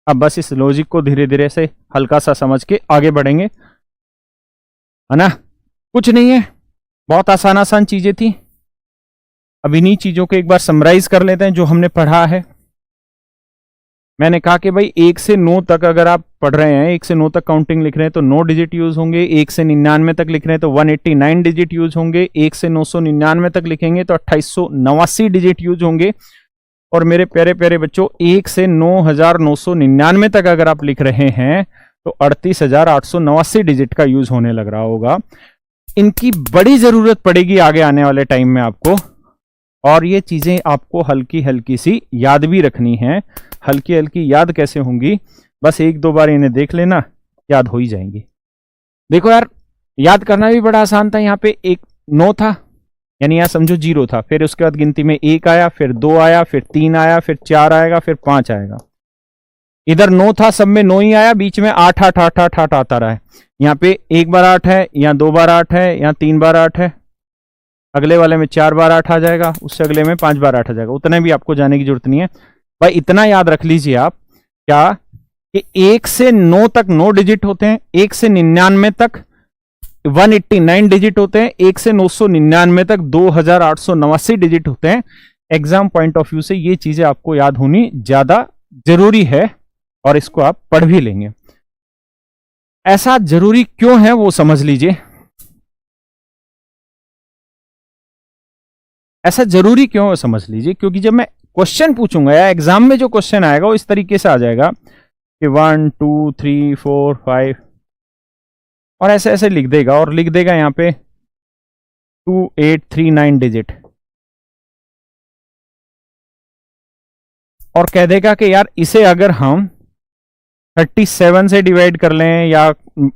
अब बस इस लॉजिक को धीरे धीरे से हल्का सा समझ के आगे बढ़ेंगे, है ना, कुछ नहीं है, बहुत आसान आसान चीजें थी। अब इन्हीं चीजों को एक बार समराइज कर लेते हैं जो हमने पढ़ा है। मैंने कहा कि भाई 1 से 9 तक अगर आप पढ़ रहे हैं, 1 से 9 तक काउंटिंग लिख रहे हैं तो 9 डिजिट यूज होंगे, 1 से 99 तक लिख रहे हैं तो 189 डिजिट यूज होंगे, 1 से 999 तक लिखेंगे तो 2889 डिजिट यूज होंगे, और मेरे प्यारे प्यारे बच्चों 1 से 9999 तक अगर आप लिख रहे हैं तो 38,889 डिजिट का यूज होने लग रहा होगा। इनकी बड़ी जरूरत पड़ेगी आगे आने वाले टाइम में आपको, और ये चीजें आपको हल्की हल्की सी याद भी रखनी है। हल्की हल्की याद कैसे होंगी, बस 1-2 बार इन्हें देख लेना, याद हो ही जाएंगी। देखो यार, याद करना भी बड़ा आसान था। यहाँ पे एक 9 था, यानी यहाँ समझो 0 था, फिर उसके बाद गिनती में 1 आया, फिर 2 आया, फिर 3 आया, फिर 4 आएगा, फिर 5 आएगा। इधर 9 था, सब में 9 ही आया, बीच में 8 8 8 8 8 आता रहा है। यहाँ पे 1 बार 8 है, यहाँ 2 बार 8 है, यहाँ 3 बार 8 है, अगले वाले में 4 बार 8 आ जाएगा, उससे अगले में 5 बार 8 आ जाएगा। उतने भी आपको जाने की जरूरत नहीं है भाई, इतना याद रख लीजिए आप, क्या कि 1 से 9 तक 9 डिजिट होते हैं, 1 से 99 तक 189 डिजिट होते हैं, 1 से 999 तक 2889 डिजिट होते हैं। एग्जाम पॉइंट ऑफ व्यू से ये चीजें आपको याद होनी ज्यादा जरूरी है और इसको आप पढ़ भी लेंगे। ऐसा जरूरी क्यों है वो समझ लीजिए। ऐसा जरूरी क्यों है समझ लीजिए, क्योंकि जब मैं क्वेश्चन पूछूंगा या एग्जाम में जो क्वेश्चन आएगा वो इस तरीके से आ जाएगा कि 1 2 3 4 5 और ऐसे ऐसे लिख देगा, और लिख देगा यहां पे 2839 डिजिट, और कह देगा कि यार इसे अगर हम 37 से डिवाइड कर लें, या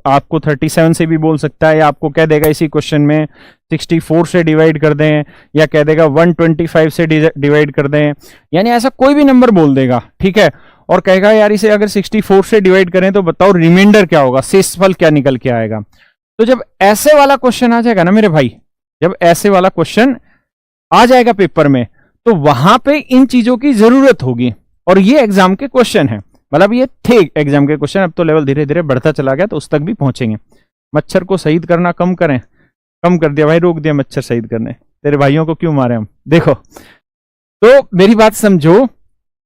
आपको 37 से भी बोल सकता है, या आपको कह देगा इसी क्वेश्चन में 64 से डिवाइड कर दें, या कह देगा 125 से डिवाइड कर दें, यानी ऐसा कोई भी नंबर बोल देगा, ठीक है, और कहेगा यार इसे अगर 64 से डिवाइड करें तो बताओ रिमाइंडर क्या होगा, शेषफल क्या निकल के आएगा। तो जब ऐसे वाला क्वेश्चन आ जाएगा ना मेरे भाई, जब ऐसे वाला क्वेश्चन आ जाएगा पेपर में, तो वहां पे इन चीजों की जरूरत होगी। और ये एग्जाम के क्वेश्चन है, मतलब ये थे एग्जाम के क्वेश्चन, अब तो लेवल धीरे धीरे बढ़ता चला गया तो उस तक भी पहुंचेंगे। मच्छर को शहीद करना कम करें, कम कर दिया भाई, रोक दिया मच्छर शहीद करने, तेरे भाइयों को क्यों मारे हम। देखो तो मेरी बात समझो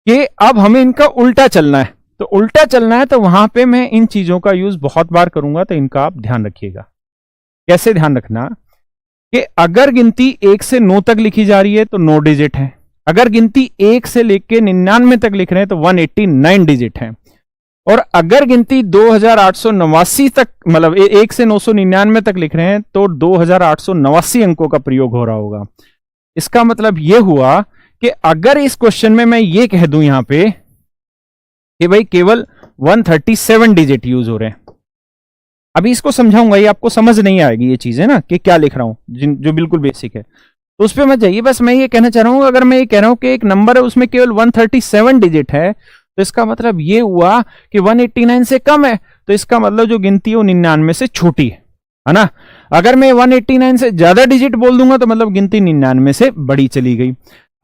कि अब हमें इनका उल्टा चलना है, तो उल्टा चलना है तो वहां पे मैं इन चीजों का यूज बहुत बार करूंगा, तो इनका आप ध्यान रखिएगा। कैसे ध्यान रखना कि अगर गिनती 1 से 9 तक लिखी जा रही है तो 9 डिजिट है, अगर गिनती 1 से लेके 99 तक लिख रहे हैं तो 189 डिजिट है, और अगर गिनती 2889 तक, मतलब 1 से 999 तक लिख रहे हैं तो 2889 अंकों का प्रयोग हो रहा होगा। इसका मतलब यह हुआ कि अगर इस क्वेश्चन में मैं ये कह दूं यहां पे कि भाई केवल 137 डिजिट यूज हो रहे हैं, अभी इसको समझाऊंगा, ये आपको समझ नहीं आएगी ये चीजें ना कि क्या लिख रहा हूं, जो बिल्कुल बेसिक है, तो उस पर मत जाइए। बस मैं ये कहना चाह रहा हूं, अगर मैं ये कह रहा हूं कि एक नंबर है उसमें केवल 137 डिजिट है, तो इसका मतलब ये हुआ कि 189 से कम है, तो इसका मतलब जो गिनती है वो 99 से छोटी है ना। अगर मैं 189 से ज्यादा डिजिट बोल दूंगा तो मतलब गिनती 99 से बड़ी चली गई।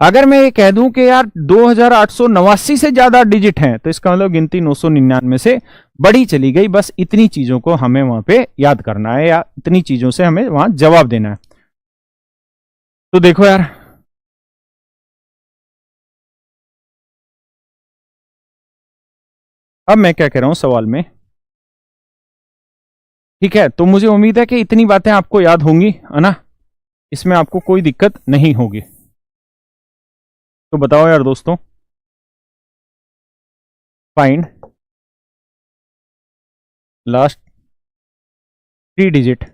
अगर मैं ये कह दूं कि यार 2889 से ज्यादा डिजिट हैं, तो इसका मतलब गिनती 999 से बड़ी चली गई। बस इतनी चीजों को हमें वहां पे याद करना है, या इतनी चीजों से हमें वहां जवाब देना है। तो देखो यार, अब मैं क्या कह रहा हूं सवाल में, ठीक है, तो मुझे उम्मीद है कि इतनी बातें आपको याद होंगी, है ना, इसमें आपको कोई दिक्कत नहीं होगी। तो बताओ यार दोस्तों, find last 3 digit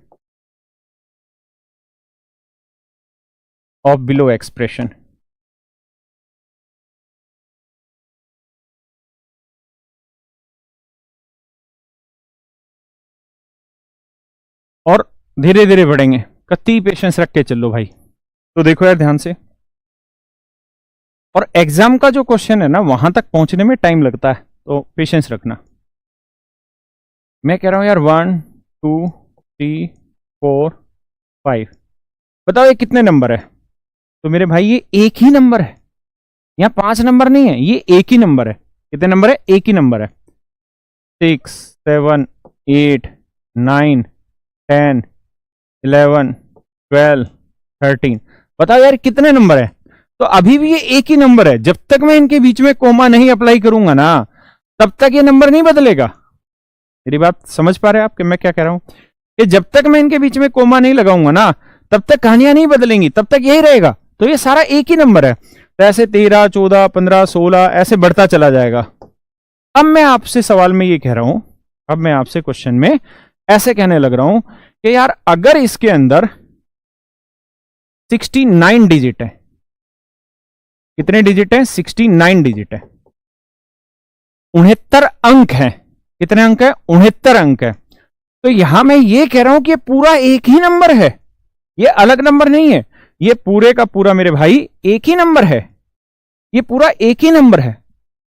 of below expression. और धीरे धीरे बढ़ेंगे, कत्ती पेशेंस रख के चलो भाई। तो देखो यार ध्यान से, और एग्जाम का जो क्वेश्चन है ना वहां तक पहुंचने में टाइम लगता है, तो पेशेंस रखना। मैं कह रहा हूं यार 1 2 3 4 5, बताओ ये कितने नंबर है। तो मेरे भाई ये एक ही नंबर है, यहां 5 नंबर नहीं है, ये एक ही नंबर है। कितने नंबर है? एक ही नंबर है। 6 7 8 9 10 11 12 13, बताओ यार कितने नंबर है। तो अभी भी ये एक ही नंबर है, जब तक मैं इनके बीच में कोमा नहीं अप्लाई करूंगा ना तब तक ये नंबर नहीं बदलेगा। मेरी बात समझ पा रहे हैं आप कि मैं क्या कह रहा हूं, कि जब तक मैं इनके बीच में कोमा नहीं लगाऊंगा ना तब तक कहानियां नहीं बदलेंगी, तब तक यही रहेगा। तो ये सारा एक ही नंबर है, तो ऐसे 13 14 15 16 ऐसे बढ़ता चला जाएगा। अब मैं आपसे सवाल में ये कह रहा हूं, अब मैं आपसे क्वेश्चन में ऐसे कहने लग रहा हूं कि यार अगर इसके अंदर 69 डिजिट है, कितने डिजिट है? 69 डिजिट है, 69 अंक है। कितने अंक है? 69 अंक है। तो यहां मैं ये कह रहा हूं कि ये पूरा एक ही नंबर है, ये अलग नंबर नहीं है, ये पूरे का पूरा मेरे भाई एक ही नंबर है, ये पूरा एक ही नंबर है।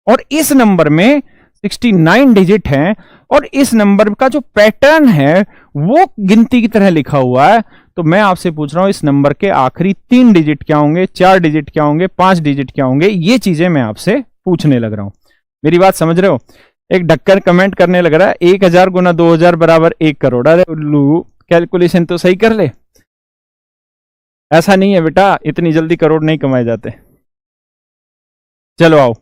और इस नंबर में 69 डिजिट है, और इस नंबर का जो पैटर्न है वो गिनती की तरह लिखा हुआ है। तो मैं आपसे पूछ रहा हूं इस नंबर के आखिरी 3 डिजिट क्या होंगे, 4 डिजिट क्या होंगे, 5 डिजिट क्या होंगे, ये चीजें मैं आपसे पूछने लग रहा हूं। मेरी बात समझ रहे हो? एक ढक्कन कमेंट करने लग रहा है 1000 गुना 2000 बराबर 1 करोड़। अरे उल्लू, कैलकुलेशन तो सही कर ले। ऐसा नहीं है बेटा, इतनी जल्दी करोड़ नहीं कमाए जाते। चलो आओ,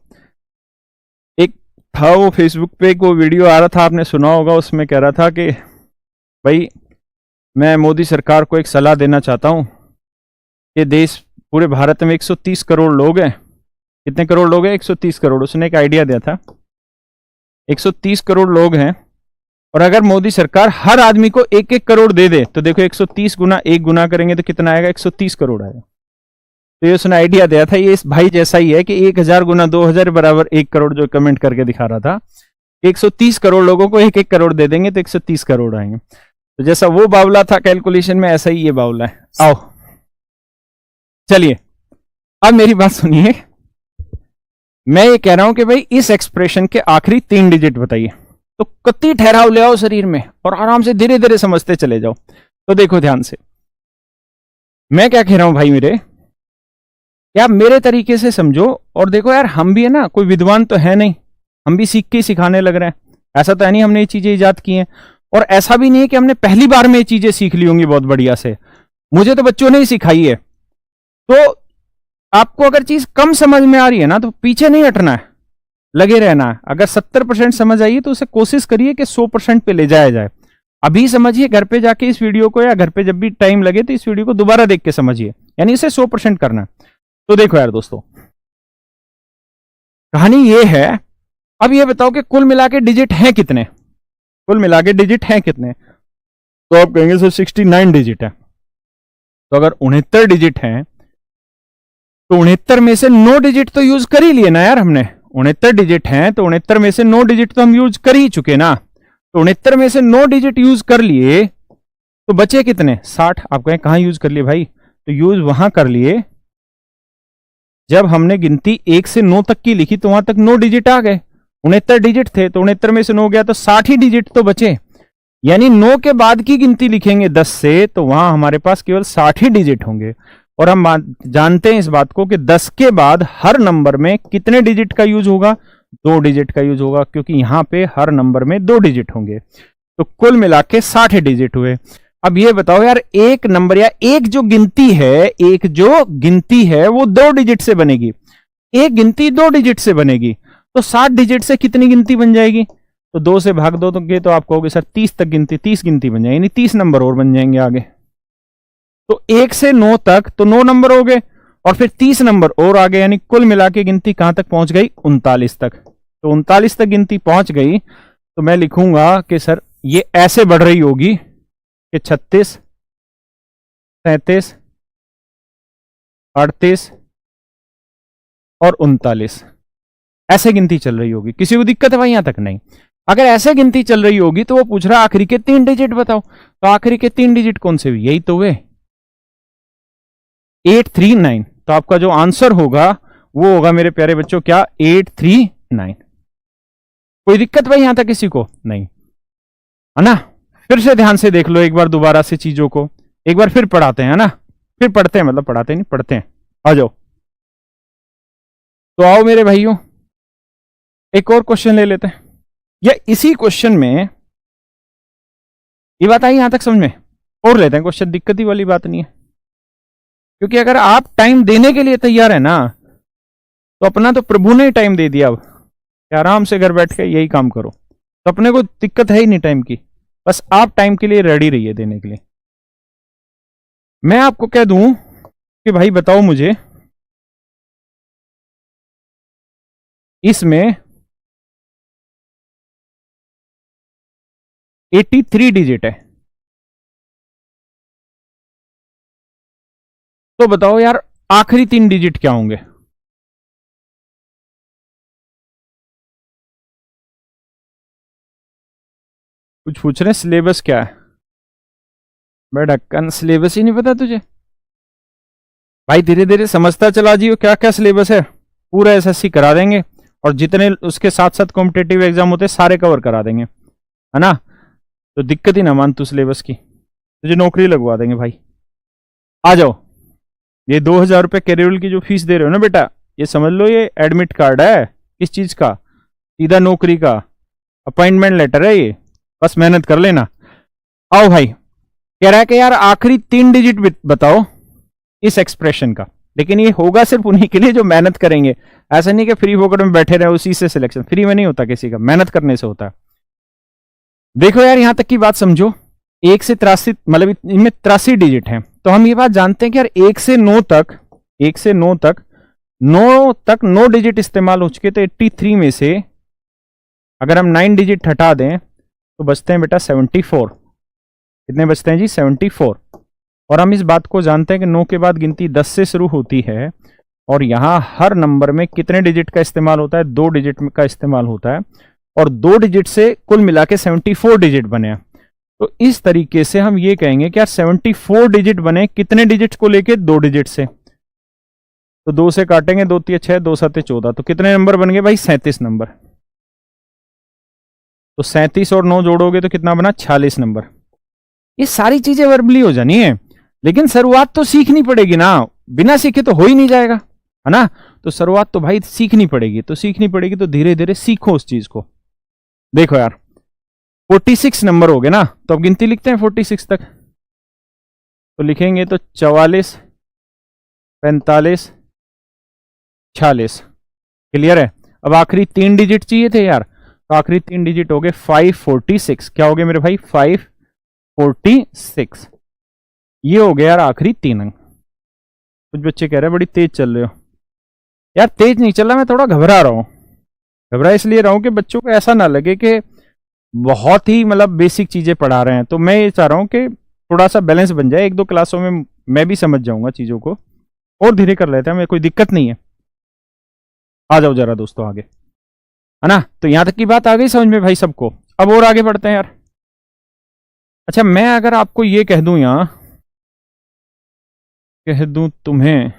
एक था वो फेसबुक पे एक वो वीडियो आ रहा था, आपने सुना होगा, उसमें कह रहा था कि भाई मैं मोदी सरकार को एक सलाह देना चाहता हूं कि देश, पूरे भारत में 130 करोड़ लोग हैं। कितने करोड़ लोग हैं? 130 करोड़। उसने एक आइडिया दिया था, 130 करोड़ लोग हैं, और अगर मोदी सरकार हर आदमी को 1-1 करोड़ दे दे तो देखो 130 गुना 1 गुना करेंगे तो कितना आएगा? 130 करोड़ आएगा। तो ये उसने आइडिया दिया था, ये इस भाई जैसा ही है कि 1000 गुना 2000 बराबर 1 करोड़, जो कमेंट करके दिखा रहा था। 130 करोड़ लोगों को 1-1 करोड़ दे देंगे तो 130 करोड़ आएंगे। तो जैसा वो बावला था कैलकुलेशन में, ऐसा ही ये बावला है। आओ चलिए, अब मेरी बात सुनिए। मैं ये कह रहा हूं कि भाई इस एक्सप्रेशन के आखिरी 3 डिजिट बताइए, तो कति ठहराव ले आओ शरीर में और आराम से धीरे धीरे समझते चले जाओ। तो देखो ध्यान से, मैं क्या कह रहा हूं भाई मेरे, क्या मेरे तरीके से समझो। और देखो यार, हम भी है ना, कोई विद्वान तो है नहीं, हम भी सीख के सिखाने लग रहे हैं। ऐसा तो है नहीं हमने ये चीजें इजाद की हैं, और ऐसा भी नहीं है कि हमने पहली बार में ये चीजें सीख ली होंगी बहुत बढ़िया से। मुझे तो बच्चों ने ही सिखाई है। तो आपको अगर चीज कम समझ में आ रही है ना, तो पीछे नहीं हटना है, लगे रहना है। अगर 70% समझ आइए तो उसे कोशिश करिए कि 100% पे ले जाया जाए। अभी समझिए, घर पे जाके इस वीडियो को, या घर पे जब भी टाइम लगे तो इस वीडियो को दोबारा देख के समझिए, यानी इसे 100% करना है। तो देखो यार दोस्तों, कहानी ये है। अब ये बताओ कि कुल मिला के डिजिट हैं कितने? कुल मिला के डिजिट हैं कितने? तो आप कहेंगे सर 69 डिजिट है। तो अगर 69 डिजिट हैं तो 69 में से 9 डिजिट तो यूज कर ही लिए ना यार हमने। 69 डिजिट हैं तो 69 में से 9 डिजिट तो हम यूज कर ही चुके ना। तो 69 में से 9 डिजिट यूज कर लिए तो बचे कितने? 60। आप कहें कहां यूज कर लिए भाई? तो यूज वहां कर लिए जब हमने गिनती 1 से 9 तक की लिखी, तो वहां तक 9 डिजिट आ गए। 69 डिजिट थे तो 69 में से 9 गया तो 60 ही डिजिट तो बचे। यानी 9 के बाद की गिनती लिखेंगे 10 से, तो वहां हमारे पास केवल 60 ही डिजिट होंगे। और हम जानते हैं इस बात को कि 10 के बाद हर नंबर में कितने डिजिट का यूज होगा? 2 डिजिट का यूज होगा, क्योंकि यहां पे हर नंबर में 2 डिजिट होंगे। तो कुल मिला के 60 डिजिट हुए। अब ये बताओ यार, एक नंबर या एक जो गिनती है वो 2 डिजिट से बनेगी। एक गिनती 2 डिजिट से बनेगी, तो 60 डिजिट से कितनी गिनती बन जाएगी? तो 2 से भाग दो तो आप कहोगे सर 30 तक गिनती, 30 गिनती बन जाएगी, यानी 30 नंबर और बन जाएंगे आगे। तो 1 से 9 तक तो 9 नंबर हो गए, और फिर 30 नंबर और आगे, यानी कुल मिला के गिनती कहां तक पहुंच गई? 39 तक। तो 39 तक गिनती पहुंच गई, तो मैं लिखूंगा कि सर ये ऐसे बढ़ रही होगी कि 36, 37, 38 और 39, ऐसे गिनती चल रही होगी। किसी को दिक्कत है भाई यहां तक? नहीं। अगर ऐसे गिनती चल रही होगी तो वो पूछ रहा आखिरी के 3 डिजिट बताओ। तो आखिरी के 3 डिजिट कौन से हुए? यही तो हुए, 839। तो आपका जो आंसर होगा वो होगा मेरे प्यारे बच्चों क्या? 839। कोई दिक्कत भाई यहां तक किसी को? नहीं, है ना? फिर से ध्यान से देख लो एक बार दोबारा से चीजों को, एक बार फिर पढ़ाते हैं, है ना? फिर पढ़ते हैं, मतलब पढ़ाते नहीं, पढ़ते हैं। आ जाओ, तो आओ मेरे भाइयों, एक और क्वेश्चन ले लेते हैं, या इसी क्वेश्चन में ये बात आई यहां तक समझ में? और लेते हैं क्वेश्चन, दिक्कत ही वाली बात नहीं है। क्योंकि अगर आप टाइम देने के लिए तैयार है ना, तो अपना तो प्रभु ने ही टाइम दे दिया। अब आराम से घर बैठ के यही काम करो, तो अपने को दिक्कत है ही नहीं टाइम की। बस आप टाइम के लिए रेडी रहिए देने के लिए। मैं आपको कह दूं कि भाई बताओ मुझे, इसमें 83 डिजिट है, तो बताओ यार आखिरी 3 डिजिट क्या होंगे? कुछ पूछ रहे हैं सिलेबस क्या है? ढक्कन, सिलेबस ही नहीं पता तुझे भाई? धीरे धीरे समझता चला जियो क्या क्या सिलेबस है। पूरा एसएससी करा देंगे, और जितने उसके साथ साथ कॉम्पिटेटिव एग्जाम होते हैं सारे कवर करा देंगे, है ना? तो दिक्कत ही ना मान तू सिलेबस की, तुझे नौकरी लगवा देंगे भाई। आ जाओ, ये 2000 रुपये कैरियर की जो फीस दे रहे हो ना बेटा, ये समझ लो ये एडमिट कार्ड है। किस चीज का? सीधा नौकरी का। अपॉइंटमेंट लेटर है ये, बस मेहनत कर लेना। आओ भाई, कह रहा है कि यार आखिरी 3 डिजिट बताओ इस एक्सप्रेशन का, लेकिन ये होगा सिर्फ उन्हीं के लिए जो मेहनत करेंगे। ऐसा नहीं कि फ्री फोकट में बैठे रहे उसी से सिलेक्शन, फ्री में नहीं होता किसी का, मेहनत करने से होता है। देखो यार यहां तक की बात समझो, 1 से 83 मतलब इनमें 83 डिजिट हैं, तो हम ये बात जानते हैं कि यार 1 से 9 तक 9 डिजिट इस्तेमाल हो चुके, तो 83 में से अगर हम 9 डिजिट हटा दें तो बचते हैं बेटा 74। कितने बचते हैं जी? 74। और हम इस बात को जानते हैं कि 9 के बाद गिनती 10 से शुरू होती है, और यहां हर नंबर में कितने डिजिट का इस्तेमाल होता है? 2 डिजिट का इस्तेमाल होता है, और 2 डिजिट से कुल मिला के 74 डिजिट बने। तो इस तरीके से हम ये कहेंगे कि यार 74 डिजिट बने कितने डिजिट को लेके? 2 डिजिट से। तो 2 से काटेंगे, 2 3 6, 2 7 14, तो कितने नंबर बन गए भाई? 37 नंबर। तो 37 और 9 जोड़ोगे तो कितना बना? 46 नंबर। ये सारी चीजें वर्बली हो जानी है, लेकिन शुरुआत तो सीखनी पड़ेगी ना, बिना सीखे तो हो ही नहीं जाएगा, है ना। तो शुरुआत तो भाई सीखनी पड़ेगी, तो धीरे धीरे सीखो उस चीज को। देखो यार 46 नंबर हो गए ना, तो अब गिनती लिखते हैं 46 तक। तो लिखेंगे तो 44, 45, 46। क्लियर है? अब आखिरी 3 डिजिट चाहिए थे यार, तो आखिरी 3 डिजिट हो गए 546। क्या हो गए मेरे भाई? 546। ये हो गया यार आखिरी 3 अंक। कुछ बच्चे कह रहे हैं बड़ी तेज चल रहे हो। यार तेज नहीं चल रहा, मैं थोड़ा घबरा रहा हूं। घबरा इसलिए रहा हूं कि बच्चों को ऐसा ना लगे कि बहुत ही मतलब बेसिक चीजें पढ़ा रहे हैं। तो मैं ये चाह रहा हूं कि थोड़ा सा बैलेंस बन जाए, 1-2 क्लासों में मैं भी समझ जाऊंगा चीजों को, और धीरे कर लेते हैं, हमें कोई दिक्कत नहीं है। आ जाओ जरा दोस्तों आगे, है ना। तो यहां तक की बात आ गई समझ में भाई सबको। अब और आगे बढ़ते हैं यार। अच्छा, मैं अगर आपको ये कह दूं, यहां कह दूं तुम्हें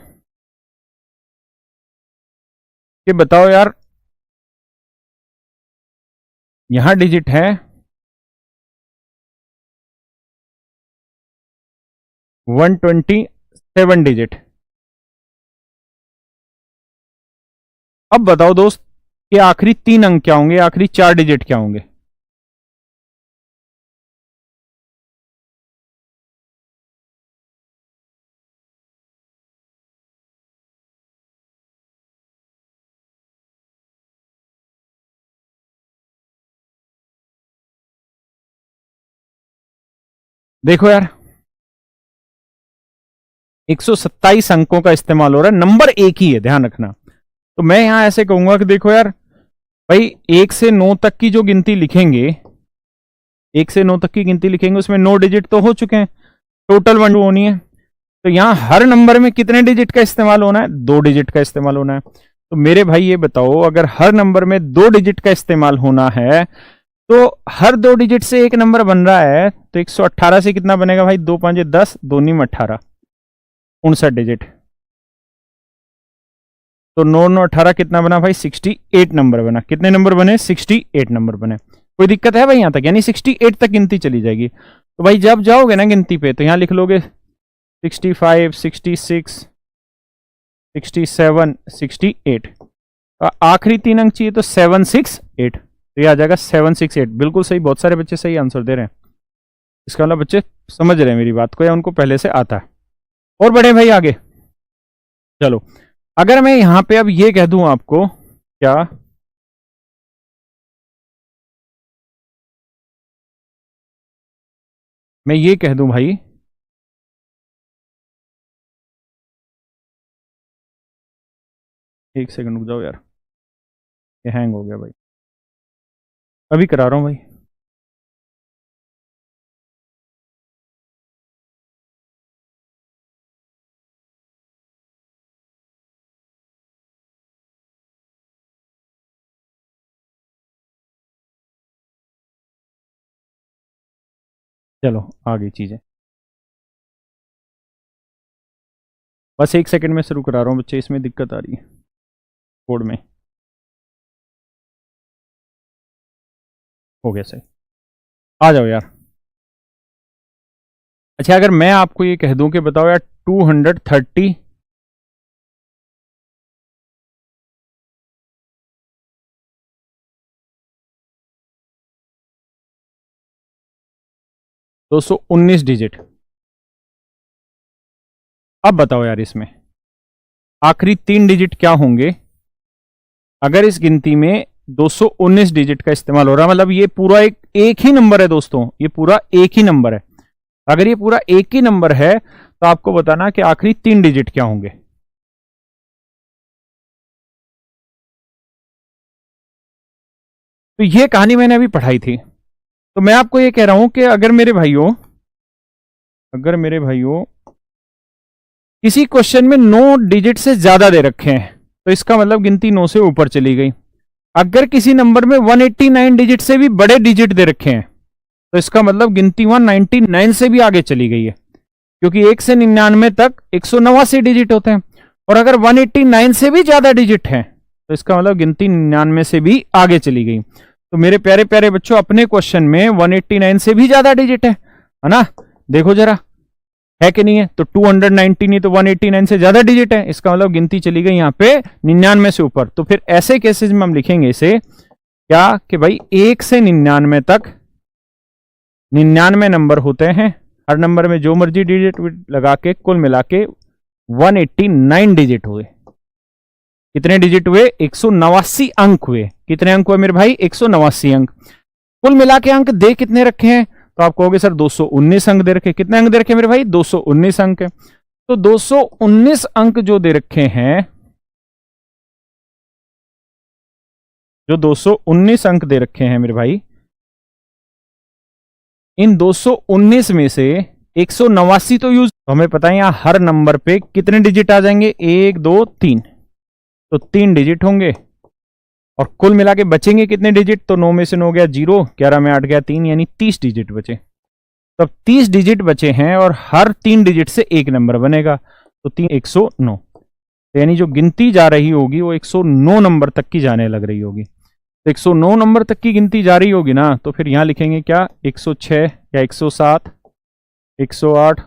कि बताओ यार, यहां डिजिट है 127 डिजिट। अब बताओ दोस्त कि आखिरी 3 अंक क्या होंगे, आखिरी 4 डिजिट क्या होंगे? देखो यार 127 अंकों का इस्तेमाल हो रहा है, नंबर एक ही है, ध्यान रखना। तो मैं यहां ऐसे कहूंगा कि देखो यार भाई 1 से 9 तक की जो गिनती लिखेंगे, 1 से 9 तक की गिनती लिखेंगे, उसमें 9 डिजिट तो हो चुके हैं, टोटल 1 होनी है। तो यहां हर नंबर में कितने डिजिट का इस्तेमाल होना है? 2 डिजिट का इस्तेमाल होना है। तो मेरे भाई ये बताओ, अगर हर नंबर में 2 डिजिट का इस्तेमाल होना है, तो हर 2 डिजिट से एक नंबर बन रहा है, तो 118 से कितना बनेगा भाई? 2 5 10, 2 9 18, 59 डिजिट। तो 9 9 18 कितना बना भाई? 68 नंबर बना। कितने नंबर बने? 68 नंबर बने। कोई दिक्कत है भाई यहां तक? यानी 68 तक गिनती चली जाएगी। तो भाई जब जाओगे ना गिनती पे, तो यहां लिख लोगे 65, 66, 67, 68। आखिरी 3 अंक चाहिए तो 768। तो ये आ जाएगा 768। बिल्कुल सही, बहुत सारे बच्चे सही आंसर दे रहे हैं। इसका मतलब बच्चे समझ रहे हैं मेरी बात को, या उनको पहले से आता है। और बढ़े भाई आगे। चलो, अगर मैं यहां पे अब ये कह दूं आपको, क्या मैं ये कह दूं भाई, एक सेकंड रुक जाओ यार, ये हैंग हो गया भाई, अभी करा रहा हूं भाई। चलो आ गई चीजें, बस एक सेकंड में शुरू करा रहा हूं बच्चे, इसमें दिक्कत आ रही है कोड में। हो गया सही, आ जाओ यार। अच्छा, अगर मैं आपको ये कह दूं कि बताओ यार 230, 219 डिजिट। अब बताओ यार, इसमें आखिरी 3 डिजिट क्या होंगे अगर इस गिनती में 219 डिजिट का इस्तेमाल हो रहा है। मतलब ये पूरा एक ही नंबर है दोस्तों, ये पूरा एक ही नंबर है। अगर ये पूरा एक ही नंबर है तो आपको बताना कि आखिरी 3 डिजिट क्या होंगे। तो ये कहानी मैंने अभी पढ़ाई थी। तो मैं आपको ये कह रहा हूं कि अगर मेरे भाइयों किसी क्वेश्चन में 9 डिजिट से ज्यादा दे रखे हैं तो इसका मतलब गिनती 9 से ऊपर चली गई। अगर किसी नंबर में 189 डिजिट से भी बड़े डिजिट दे रखे हैं तो इसका मतलब गिनती 199 से भी आगे चली गई है, क्योंकि 1 से 99 तक 189 डिजिट होते हैं। और अगर 189 से भी ज्यादा डिजिट है तो इसका मतलब गिनती 99 से भी आगे चली गई। तो मेरे प्यारे प्यारे बच्चों, अपने क्वेश्चन में 189 से भी ज्यादा डिजिट है ना? देखो जरा, है कि नहीं है? तो 290 नहीं तो 189 से ज्यादा डिजिट है, इसका मतलब गिनती चली गई यहां पे 99 से ऊपर। तो फिर ऐसे केसेस में हम लिखेंगे इसे क्या कि भाई 1 से 99 तक 99 नंबर होते हैं। हर नंबर में जो मर्जी डिजिट लगा के कुल मिला के 189 डिजिट हुए। कितने डिजिट हुए? 189 अंक हुए। कितने अंक हुए मेरे भाई? 189 अंक। कुल मिला के अंक दे कितने रखे हैं? तो आप कहोगे सर 219 अंक दे रखे। कितने अंक दे रखे मेरे भाई? 219 अंक है। तो 219 अंक जो दे रखे हैं, जो 219 अंक दे रखे हैं मेरे भाई, इन 219 में से 189 तो यूज, तो हमें पता है यहां हर नंबर पे कितने डिजिट आ जाएंगे? 1 2 3, तो 3 डिजिट होंगे। और कुल मिला के बचेंगे कितने डिजिट? तो 9 में से 9 गया 0, 11 में 8 गया 3, यानी 30 डिजिट बचे। तो अब 30 डिजिट बचे हैं और हर 3 डिजिट से एक नंबर बनेगा, तो 3 109। तो यानी जो गिनती जा रही होगी वो 109 नंबर तक की जाने लग रही होगी। तो 109 नंबर तक की गिनती जा रही होगी ना, तो फिर यहां लिखेंगे क्या? 106 या 107, 108,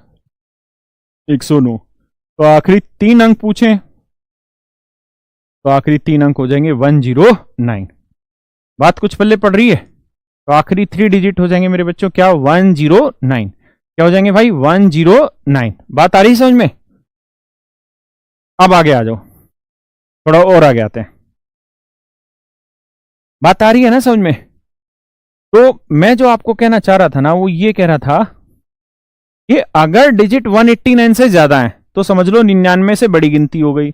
109। तो आखिरी 3 अंक पूछें तो आखिरी 3 अंक हो जाएंगे 109। बात कुछ पल्ले पड़ रही है? तो आखिरी 3 डिजिट हो जाएंगे मेरे बच्चों क्या? 109। क्या हो जाएंगे भाई? 109। बात आ रही समझ में? अब आगे आ जाओ, थोड़ा और आगे आते हैं। बात आ रही है ना समझ में? तो मैं जो आपको कहना चाह रहा था ना, वो ये कह रहा था कि अगर डिजिट 189 से ज्यादा है तो समझ लो 99 से बड़ी गिनती हो गई।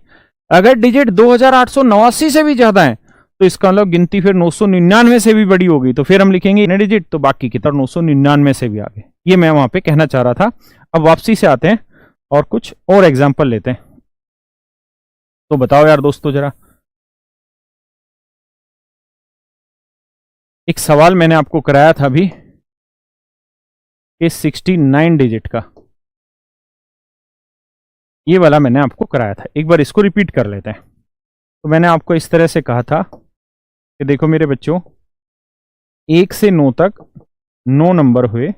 अगर डिजिट 2889 से भी ज्यादा है तो इसका मतलब गिनती फिर 999 से भी बड़ी होगी। तो फिर हम लिखेंगे डिजिट, तो बाकी की तरह 999 से भी आगे। ये मैं वहां पे कहना चाह रहा था। अब वापसी से आते हैं और कुछ और एग्जांपल लेते हैं। तो बताओ यार दोस्तों जरा, एक सवाल मैंने आपको कराया था अभी कि 69 डिजिट का, ये वाला मैंने आपको कराया था। एक बार इसको रिपीट कर लेते हैं। तो मैंने आपको इस तरह से कहा था कि देखो मेरे बच्चों, 1 से 9 तक 9 नंबर हुए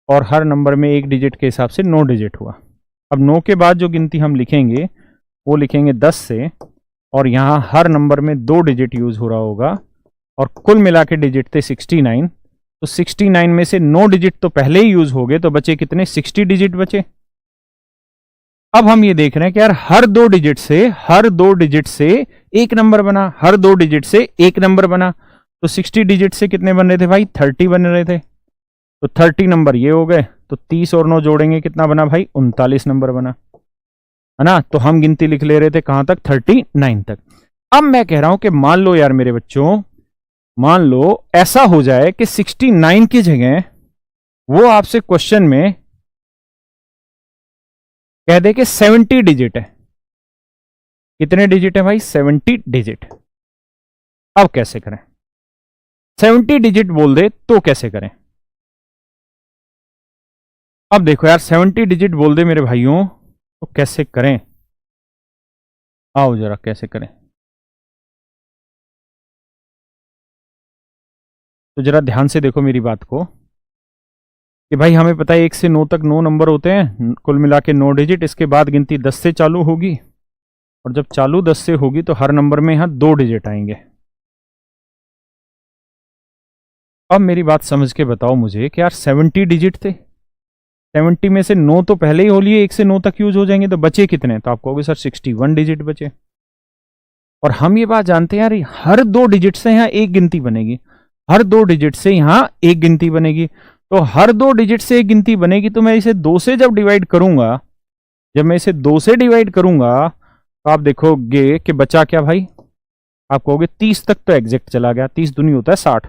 और हर नंबर में एक डिजिट के हिसाब से 9 डिजिट हुआ। अब 9 के बाद जो गिनती हम लिखेंगे वो लिखेंगे 10 से, और यहां हर नंबर में 2 डिजिट यूज हो रहा होगा और कुल मिला के डिजिट थे 69। तो 69 में से 9 डिजिट तो पहले ही यूज हो गए, तो बचे कितने? 60 डिजिट बचे। अब हम ये देख रहे हैं कि यार हर 2 डिजिट से एक नंबर बना, हर 2 डिजिट से एक नंबर बना। तो 60 डिजिट से कितने बन रहे थे भाई? 30 बन रहे थे। तो 30 नंबर ये हो गए, तो 30 और 9 जोड़ेंगे कितना बना भाई? 39 नंबर बना, है ना? तो हम गिनती लिख ले रहे थे कहां तक? 39 तक। अब मैं कह रहा हूं कि मान लो यार मेरे बच्चों, मान लो ऐसा हो जाए कि 69 की जगह वो आपसे क्वेश्चन में कह दे कि 70 डिजिट है। कितने डिजिट है भाई? 70 डिजिट। अब कैसे करें? 70 डिजिट बोल दे तो कैसे करें? अब देखो यार, 70 डिजिट बोल दे मेरे भाइयों तो कैसे करें? आओ जरा कैसे करें। तो जरा ध्यान से देखो मेरी बात को कि भाई हमें पता है 1 से 9 तक 9 नंबर होते हैं, कुल मिला के 9 डिजिट। इसके बाद गिनती 10 से चालू होगी, और जब चालू 10 से होगी तो हर नंबर में यहां 2 डिजिट आएंगे। अब मेरी बात समझ के बताओ मुझे कि यार 70 डिजिट थे, 70 में से 9 तो पहले ही हो लिए, 1 से 9 तक यूज हो जाएंगे, तो बचे कितने? तो आप कहोगे सर 61 डिजिट बचे। और हम ये बात जानते हैं यार, हर 2 डिजिट से यहाँ एक गिनती बनेगी, हर 2 डिजिट से यहाँ एक गिनती बनेगी। तो हर 2 डिजिट से एक गिनती बनेगी, तो मैं इसे 2 से जब डिवाइड करूंगा, जब मैं इसे 2 से डिवाइड करूंगा, तो आप देखोगे कि बचा क्या भाई? आप कहोगे 30 तक तो एग्जैक्ट चला गया, 30 दूनी होता है 60,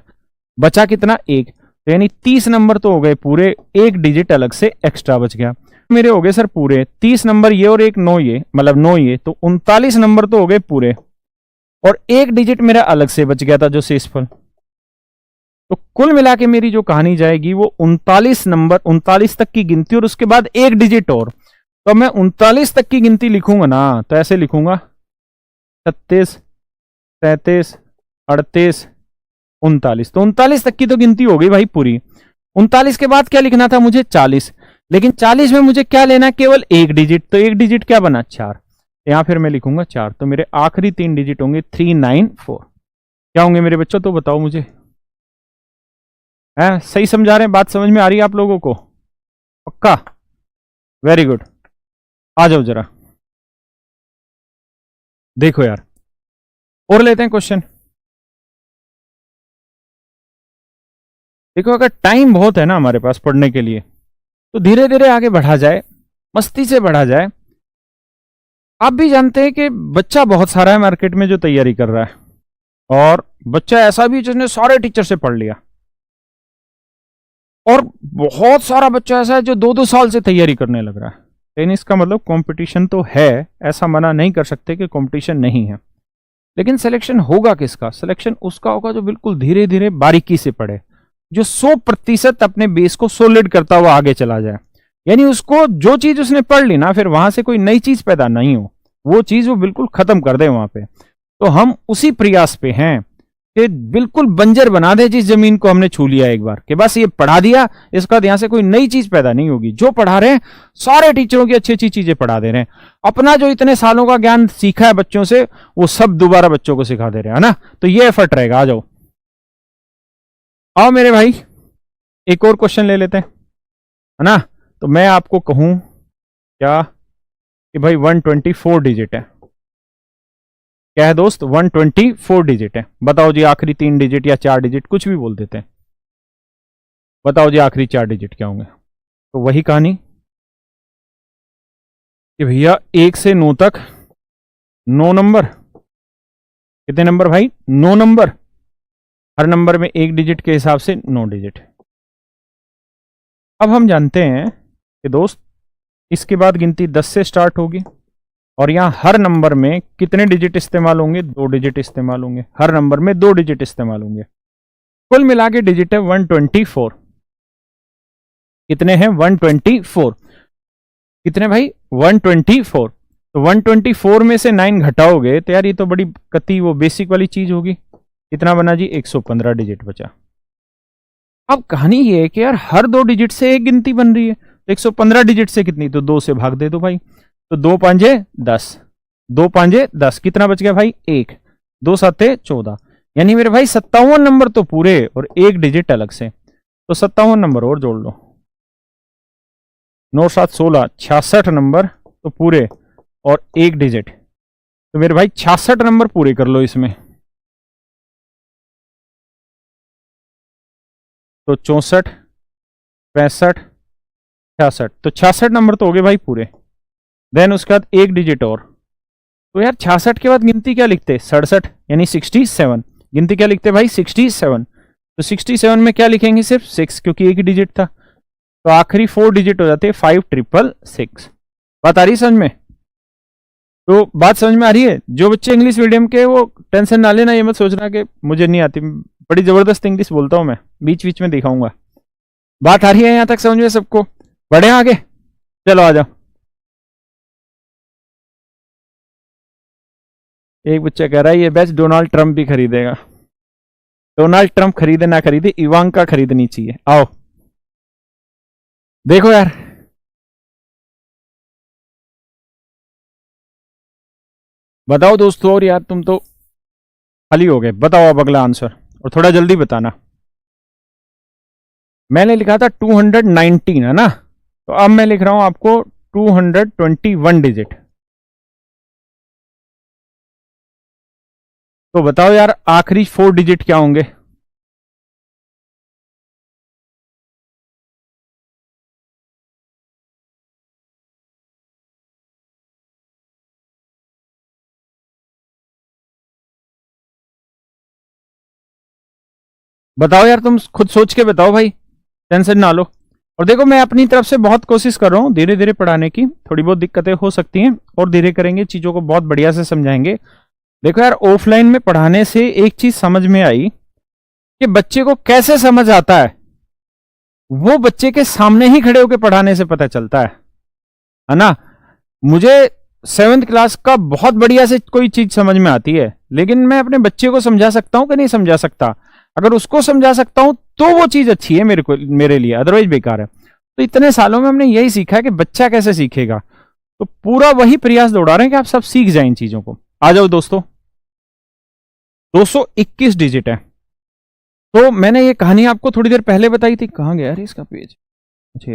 बचा कितना? 1। तो यानी 30 नंबर तो हो गए पूरे, एक डिजिट अलग से एक्स्ट्रा बच गया। मेरे हो गए सर पूरे 30 नंबर ये और एक 9 ये, मतलब 9 ये, तो 39 नंबर तो हो गए पूरे, और एक डिजिट मेरा अलग से बच गया था जो शेषफल। तो कुल मिला के मेरी जो कहानी जाएगी वो 39 नंबर, 39 तक की गिनती और उसके बाद एक डिजिट और। तो मैं 39 तक की गिनती लिखूंगा ना, तो ऐसे लिखूंगा 36, 37, 38, 39। तो 39 तक की तो गिनती हो गई भाई पूरी। 39 के बाद क्या लिखना था मुझे? 40। लेकिन 40 में मुझे क्या लेना है? केवल एक डिजिट। तो एक डिजिट क्या बना? 4। यहां फिर मैं लिखूंगा 4। तो मेरे आखिरी 3 डिजिट होंगे 394। क्या होंगे मेरे बच्चों? तो बताओ मुझे। है सही समझा रहे हैं? बात समझ में आ रही है आप लोगों को? पक्का? Very good. आ जाओ जरा, देखो यार, और लेते हैं क्वेश्चन। देखो, अगर टाइम बहुत है ना हमारे पास पढ़ने के लिए, तो धीरे धीरे आगे बढ़ा जाए, मस्ती से बढ़ा जाए। आप भी जानते हैं कि बच्चा बहुत सारा है मार्केट में जो तैयारी कर रहा है, और बच्चा ऐसा भी जिसने सारे टीचर से पढ़ लिया, और बहुत सारा बच्चा ऐसा है जो 2-2 साल से तैयारी करने लग रहा है। लेकिन इसका मतलब कंपटीशन तो है, ऐसा मना नहीं कर सकते कि कंपटीशन नहीं है। लेकिन सिलेक्शन होगा किसका? सिलेक्शन उसका होगा जो बिल्कुल धीरे धीरे बारीकी से पढ़े, जो 100% अपने बेस को सॉलिड करता हुआ आगे चला जाए। यानी उसको जो चीज उसने पढ़ ली ना, फिर वहां से कोई नई चीज पैदा नहीं हो, वो चीज वो बिल्कुल खत्म कर दे वहां पे। तो हम उसी प्रयास पे हैं कि बिल्कुल बंजर बना दे जिस जमीन को हमने छू लिया एक बार, कि बस ये पढ़ा दिया, इसका यहां से कोई नई चीज पैदा नहीं होगी। जो पढ़ा रहे हैं सारे टीचरों की अच्छी अच्छी चीजें पढ़ा दे रहे हैं, अपना जो इतने सालों का ज्ञान सीखा है बच्चों से, वो सब दोबारा बच्चों को सिखा दे रहे हैं, है ना? तो ये एफर्ट रहेगा। आ जाओ, आओ मेरे भाई, एक और क्वेश्चन ले लेते हैं, है ना? तो मैं आपको कहूं क्या कि भाई 124 डिजिट है। क्या है दोस्त? 124 डिजिट है। बताओ जी, आखिरी 3 डिजिट या 4 डिजिट, कुछ भी बोल देते हैं। बताओ जी, आखिरी 4 डिजिट क्या होंगे? तो वही कहानी कि भैया 1 से 9 तक 9 नंबर। कितने नंबर भाई? 9 नंबर। हर नंबर में एक डिजिट के हिसाब से 9 डिजिट। अब हम जानते हैं कि दोस्त, इसके बाद गिनती 10 से स्टार्ट होगी, और यहां हर नंबर में कितने डिजिट इस्तेमाल होंगे? 2 डिजिट इस्तेमाल होंगे। हर नंबर में 2 डिजिट इस्तेमाल होंगे। कुल मिला के डिजिट है 124। कितने हैं? 124। कितने भाई? 124। तो 124 में से 9 घटाओगे तो यार ये तो बड़ी कति वो बेसिक वाली चीज होगी। कितना बना जी? 115 डिजिट बचा। अब कहानी ये है कि यार हर 2 डिजिट से एक गिनती बन रही है, तो 115 डिजिट से कितनी? तो 2 से भाग दे दो भाई। तो 2 पांजे 10, 2 पांजे 10, कितना बच गया भाई? 1। 2 साते 14, यानी मेरे भाई 57 नंबर तो पूरे और एक डिजिट अलग से। तो 57 नंबर और जोड़ लो, 9 7 16, 66 नंबर तो पूरे और एक डिजिट। तो मेरे भाई 66 नंबर पूरे कर लो इसमें। तो 64, 65, 66, तो 66 नंबर तो हो गए भाई पूरे। देन उसके बाद एक डिजिट और। तो यार 66 के बाद गिनती क्या लिखते? 67, यानी 67। गिनती क्या लिखते भाई? 67। तो 67 में क्या लिखेंगे? सिर्फ 6, क्योंकि एक ही डिजिट था। तो आखिरी 4 डिजिट हो जाते 5666। बात आ रही समझ में? तो बात समझ में आ रही है? जो बच्चे इंग्लिश मीडियम के, वो टेंशन ना लेना, ये मत सोचना कि मुझे नहीं आती, बड़ी जबरदस्त इंग्लिश बोलता हूं मैं, बीच बीच में दिखाऊंगा। बात आ रही है यहां तक समझ में सबको? बढ़े आगे, चलो आ जाओ। एक बच्चा कह रहा है ये बैच डोनाल्ड ट्रंप भी खरीदेगा। डोनाल्ड ट्रंप खरीदे ना खरीदे, इवांका खरीदनी चाहिए। आओ देखो यार, बताओ दोस्तों, और यार तुम तो खाली हो गए। बताओ अब अगला आंसर, और थोड़ा जल्दी बताना। मैंने लिखा था 219 है ना, तो अब मैं लिख रहा हूं आपको 221 डिजिट। तो बताओ यार आखिरी 4 डिजिट क्या होंगे? बताओ यार, तुम खुद सोच के बताओ भाई, टेंशन ना लो। और देखो मैं अपनी तरफ से बहुत कोशिश कर रहा हूं धीरे धीरे पढ़ाने की, थोड़ी बहुत दिक्कतें हो सकती हैं और धीरे करेंगे, चीजों को बहुत बढ़िया से समझाएंगे। देखो यार, ऑफलाइन में पढ़ाने से एक चीज समझ में आई कि बच्चे को कैसे समझ आता है, वो बच्चे के सामने ही खड़े होकर पढ़ाने से पता चलता है ना। मुझे 7th क्लास का बहुत बढ़िया से कोई चीज समझ में आती है, लेकिन मैं अपने बच्चे को समझा सकता हूं कि नहीं समझा सकता? अगर उसको समझा सकता हूं तो वो चीज अच्छी है मेरे लिए, अदरवाइज बेकार है। तो इतने सालों में हमने यही सीखा है कि बच्चा कैसे सीखेगा, तो पूरा वही प्रयास दौड़ा रहे हैं कि आप सब सीख जाएं इन चीजों को। आ जाओ दोस्तों, 221 डिजिट है। तो मैंने ये कहानी आपको थोड़ी देर पहले बताई थी, कहां गया यार इसका पेज? अच्छा,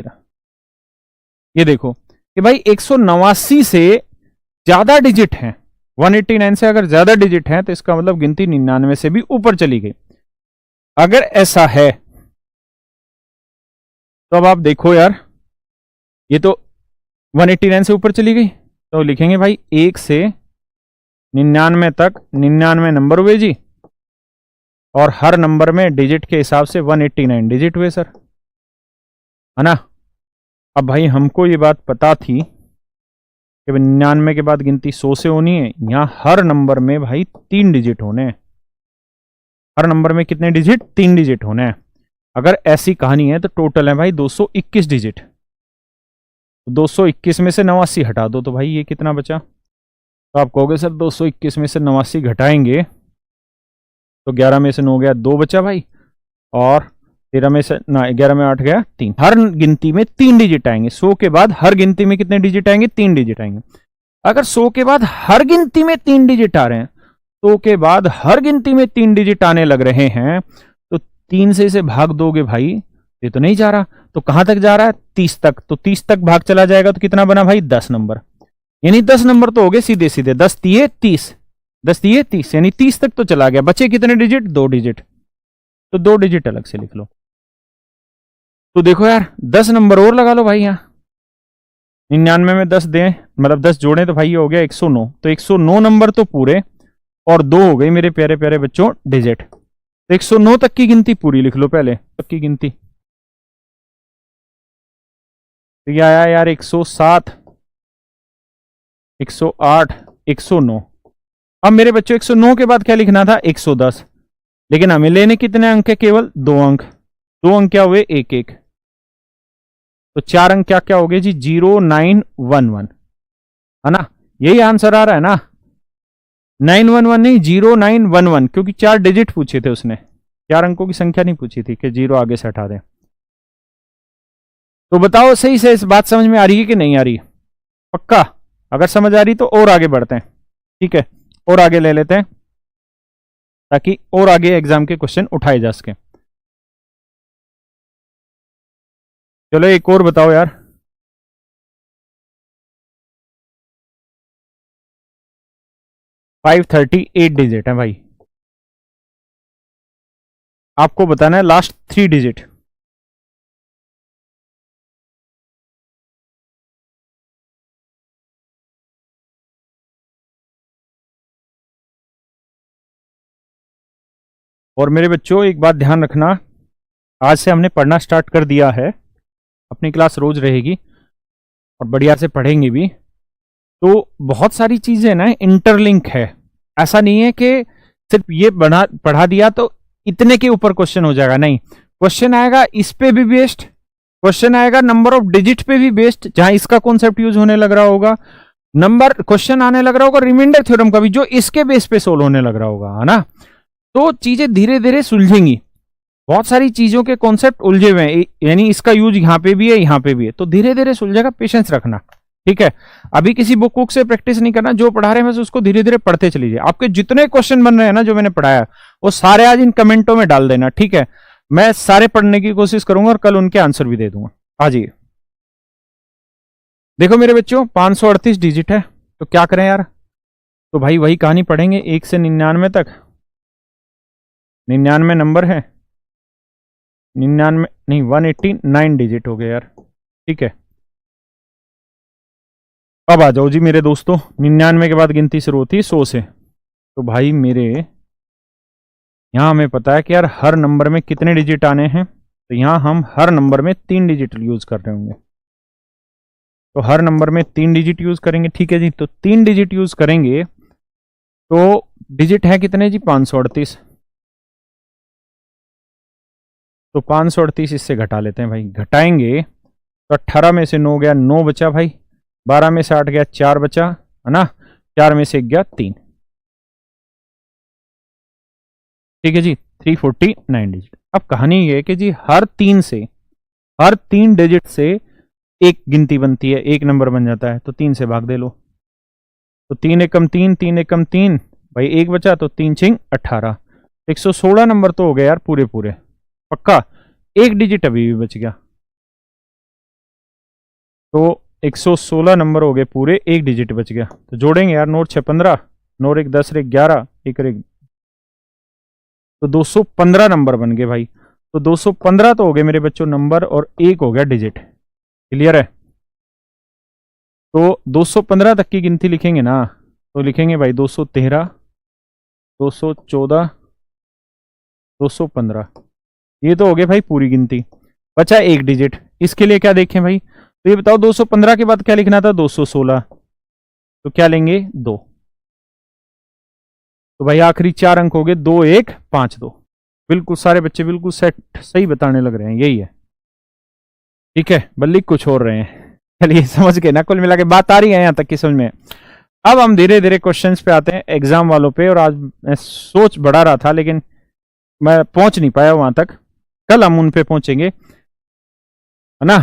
ये देखो कि भाई 189 से ज्यादा डिजिट हैं, 189 से अगर ज्यादा डिजिट हैं तो इसका मतलब गिनती 99 से भी ऊपर चली गई। अगर ऐसा है तो अब आप देखो यार, ये तो 189 से ऊपर चली गई, तो लिखेंगे भाई 1 से 99 तक 99 नंबर हुए जी, और हर नंबर में डिजिट के हिसाब से 189 डिजिट हुए सर, है ना। अब भाई हमको ये बात पता थी कि 99 के बाद गिनती 100 से होनी है, यहां हर नंबर में भाई 3 डिजिट होने हैं। हर नंबर में कितने डिजिट? 3 डिजिट होने हैं। अगर ऐसी कहानी है तो टोटल है भाई 221 डिजिट। 221 में से 89 हटा दो तो भाई ये कितना बचा? तो आप कहोगे सर 221 में से 89 घटाएंगे तो 11 में से 9 गया, 2 बचा भाई, और 13 में से ना 11 में 8 गया 3। हर गिनती में 3 डिजिट आएंगे। 100 के बाद हर गिनती में कितने डिजिट आएंगे? 3 डिजिट आएंगे। अगर 100 के बाद हर गिनती में 3 डिजिट आ रहे हैं, 100 के बाद हर गिनती में 3 डिजिट आने लग रहे हैं, तो 3 से इसे भाग दोगे भाई, ये तो नहीं जा रहा, तो कहां तक जा रहा है? 30 तक। तो 30 तक भाग चला जाएगा तो कितना बना भाई? 10 नंबर। यानी 10 नंबर तो हो गए सीधे सीधे, 10 तिये 30, 10 तिये 30, यानी 30 तक तो चला गया। बचे कितने डिजिट? 2 डिजिट। तो 2 डिजिट अलग से लिख लो। तो देखो यार 10 नंबर और लगा लो भाई, यहां 99 में 10 दें, मतलब 10 जोड़ें तो भाई ये हो गया 109। तो 109 नंबर तो पूरे, और 2 हो गई मेरे प्यारे प्यारे बच्चों डिजिट। तो 109 तक की गिनती पूरी लिख लो पहले, तक की गिनती। तो ये आया यार 107, 108, 109। अब मेरे बच्चों 109 के बाद क्या लिखना था? 110। लेकिन हमें लेने कितने अंक है? केवल 2 अंक। 2 अंक क्या हुए? 1 1। तो 4 अंक क्या क्या हो गए जी? 0911, है ना। यही आंसर आ रहा है ना, 911 नहीं, 0911, क्योंकि 4 डिजिट पूछे थे उसने, 4 अंकों की संख्या नहीं पूछी थी कि 0 आगे से हटा दें। तो बताओ सही से इस बात समझ में आ रही है कि नहीं आ रही? पक्का? अगर समझ आ रही तो और आगे बढ़ते हैं, ठीक है, और आगे ले लेते हैं ताकि और आगे एग्जाम के क्वेश्चन उठाए जा सके। चलो एक और बताओ यार। फाइव 38 डिजिट है भाई, आपको बताना है लास्ट 3 डिजिट। और मेरे बच्चों एक बात ध्यान रखना, आज से हमने पढ़ना स्टार्ट कर दिया है, अपनी क्लास रोज रहेगी और बढ़िया से पढ़ेंगे भी। तो बहुत सारी चीजें ना इंटरलिंक है, ऐसा नहीं है कि सिर्फ ये पढ़ा दिया तो इतने के ऊपर क्वेश्चन हो जाएगा, नहीं। क्वेश्चन आएगा इस पे भी बेस्ड, क्वेश्चन आएगा नंबर ऑफ डिजिट पे भी बेस्ड, जहां इसका कॉन्सेप्ट यूज होने लग रहा होगा। नंबर क्वेश्चन आने लग रहा होगा रिमाइंडर थ्योरम का भी, जो इसके बेस पे सोल्व होने लग रहा होगा, है ना। तो चीजें धीरे धीरे सुलझेंगी, बहुत सारी चीजों के कॉन्सेप्ट उलझे हुए हैं, यानी इसका यूज यहां पे भी है यहां पे भी है, तो धीरे धीरे सुलझेगा, पेशेंस रखना, ठीक है। अभी किसी बुक से प्रैक्टिस नहीं करना, जो पढ़ा रहे हैं बस उसको धीरे धीरे पढ़ते चलीजिए। आपके जितने क्वेश्चन बन रहे हैं ना जो मैंने पढ़ाया, वो सारे आज इन कमेंटों में डाल देना, ठीक है। मैं सारे पढ़ने की कोशिश करूंगा और कल उनके आंसर भी दे दूंगा। आ जाइए, देखो मेरे बच्चों 538 डिजिट है, तो क्या करें यार? तो भाई वही कहानी पढ़ेंगे 1 से 99 तक। 99 नंबर है, 99 नहीं 189 डिजिट हो गया यार। ठीक है, अब आ जाओ जी मेरे दोस्तों, 99 के बाद गिनती शुरू होती है 100 से। तो भाई मेरे यहां हमें पता है कि यार हर नंबर में कितने डिजिट आने हैं, तो यहां हम हर नंबर में 3 डिजिट यूज कर रहे होंगे। तो हर नंबर में 3 डिजिट यूज करेंगे। ठीक है जी, तो 3 डिजिट यूज करेंगे तो डिजिट है कितने जी? 538। तो 538 इससे घटा लेते हैं भाई, घटाएंगे तो 18 में से 9 गया, 9 बचा भाई, 12 में से 8 गया, 4 बचा, है ना, 4 में से 1 गया 3। ठीक है जी, 349 डिजिट। अब कहानी ये है कि जी हर 3 डिजिट से एक गिनती बनती है, एक नंबर बन जाता है, तो 3 से भाग दे लो। तो 3 एकम 3, 3 एकम 3 भाई, 1 बचा, तो 3 छिंग 18, 116 नंबर तो हो गया यार पूरे पूरे, पक्का। एक डिजिट अभी भी बच गया, तो 116 नंबर हो गए पूरे, एक डिजिट बच गया। तो जोड़ेंगे यार, 9 6 15, 9 1 10 1 11, 1 1, तो 215 नंबर बन गए भाई। तो 215 तो हो गए मेरे बच्चों नंबर, और एक हो गया डिजिट। क्लियर है? तो 215 तक की गिनती लिखेंगे ना, तो लिखेंगे भाई 213, 214, 215। ये तो हो गए भाई पूरी गिनती, बचा एक डिजिट। इसके लिए क्या देखें भाई? तो ये बताओ 215 के बाद क्या लिखना था? 216। तो क्या लेंगे? 2। तो भाई आखिरी 4 अंक हो गए, 2 1 5 2। बिल्कुल सारे बच्चे बिल्कुल सेट सही बताने लग रहे हैं, यही है। ठीक है, बल्कि कुछ और रहे हैं। चलिए समझ गए ना, कुल मिला के बात आ रही है यहां तक की समझ में? अब हम धीरे धीरे क्वेश्चंस पे आते हैं एग्जाम वालों पे। और आज मैं सोच बढ़ा रहा था लेकिन मैं पहुंच नहीं पाया वहां तक, कल हम उन पे पहुंचेंगे, है ना।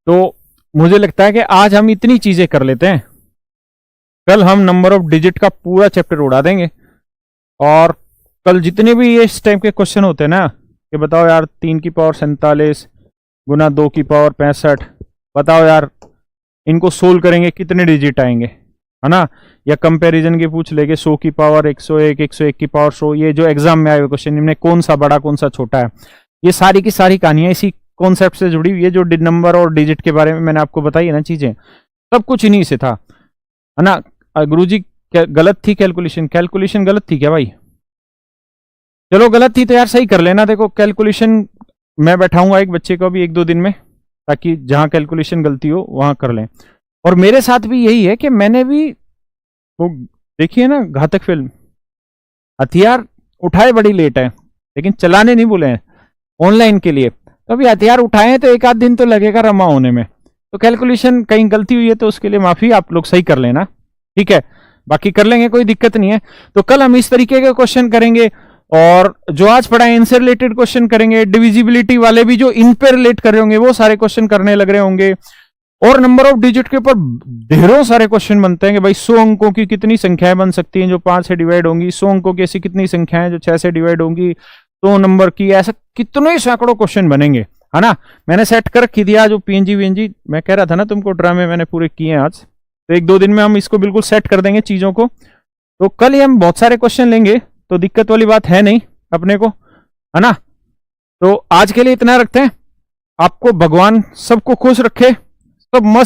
तो मुझे लगता है कि आज हम इतनी चीजें कर लेते हैं, कल हम नंबर ऑफ डिजिट का पूरा चैप्टर उड़ा देंगे। और कल जितने भी ये इस टाइप के क्वेश्चन होते हैं ना, कि बताओ यार 3 की पावर 47 गुना 2 की पावर 65, बताओ यार इनको सोल्व करेंगे कितने डिजिट आएंगे, है ना। या कंपैरिजन के पूछ लेंगे 100 की पावर 101, 101 की पावर 100, ये जो एग्जाम में आए हुए क्वेश्चन, इनमें कौन सा बड़ा कौन सा छोटा है। ये सारी की सारी कहानियां इसी कॉन्सेप्ट से जुड़ी हुई है, जो नंबर और डिजिट के बारे में मैंने आपको बताई है ना चीजें, सब कुछ इन्हीं से था, है ना। गुरुजी गलत थी कैलकुलेशन गलत थी क्या भाई? चलो गलत थी तो यार सही कर लेना। देखो कैलकुलेशन मैं बैठाऊंगा एक बच्चे को अभी 1-2 दिन में, ताकि जहां कैलकुलेशन गलती हो वहां कर लें। और मेरे साथ भी यही है कि मैंने भी वो देखिए ना घातक फिल्म, हथियार उठाए बड़ी लेट है लेकिन चलाने नहीं बोले हैं ऑनलाइन के लिए। तो अभी हथियार उठाए तो 1 आध दिन तो लगेगा रमा होने में। तो कैलकुलेशन कहीं गलती हुई है तो उसके लिए माफी, आप लोग सही कर लेना, ठीक है। बाकी कर लेंगे, कोई दिक्कत नहीं है। तो कल हम इस तरीके के क्वेश्चन करेंगे, और जो आज पढ़ा है इनसे रिलेटेड क्वेश्चन करेंगे। डिविजिबिलिटी वाले भी जो इन पे रिलेट कर रहे होंगे वो सारे क्वेश्चन करने लग रहे होंगे। और नंबर ऑफ डिजिट के ऊपर ढेरों सारे क्वेश्चन बनते हैं कि भाई 100 अंकों की कितनी संख्याएं बन सकती हैं जो 5 से डिवाइड होंगी, 100 अंकों की ऐसी कितनी संख्याएं जो 6 से डिवाइड होंगी, 100 नंबर की, ऐसा कितने ही सैकड़ों क्वेश्चन बनेंगे, है ना। मैंने सेट कर रखी दिया, जो पीएनजी वीएनजी मैं कह रहा था ना तुमको, ड्रामे मैंने पूरे किए हैं आज। तो 1-2 दिन में हम इसको बिल्कुल सेट कर देंगे चीजों को। तो कल ही हम बहुत सारे क्वेश्चन लेंगे, तो दिक्कत वाली बात है नहीं अपने को, है ना। तो आज के लिए इतना रखते हैं। आपको भगवान सबको खुश रखे, सब मस्त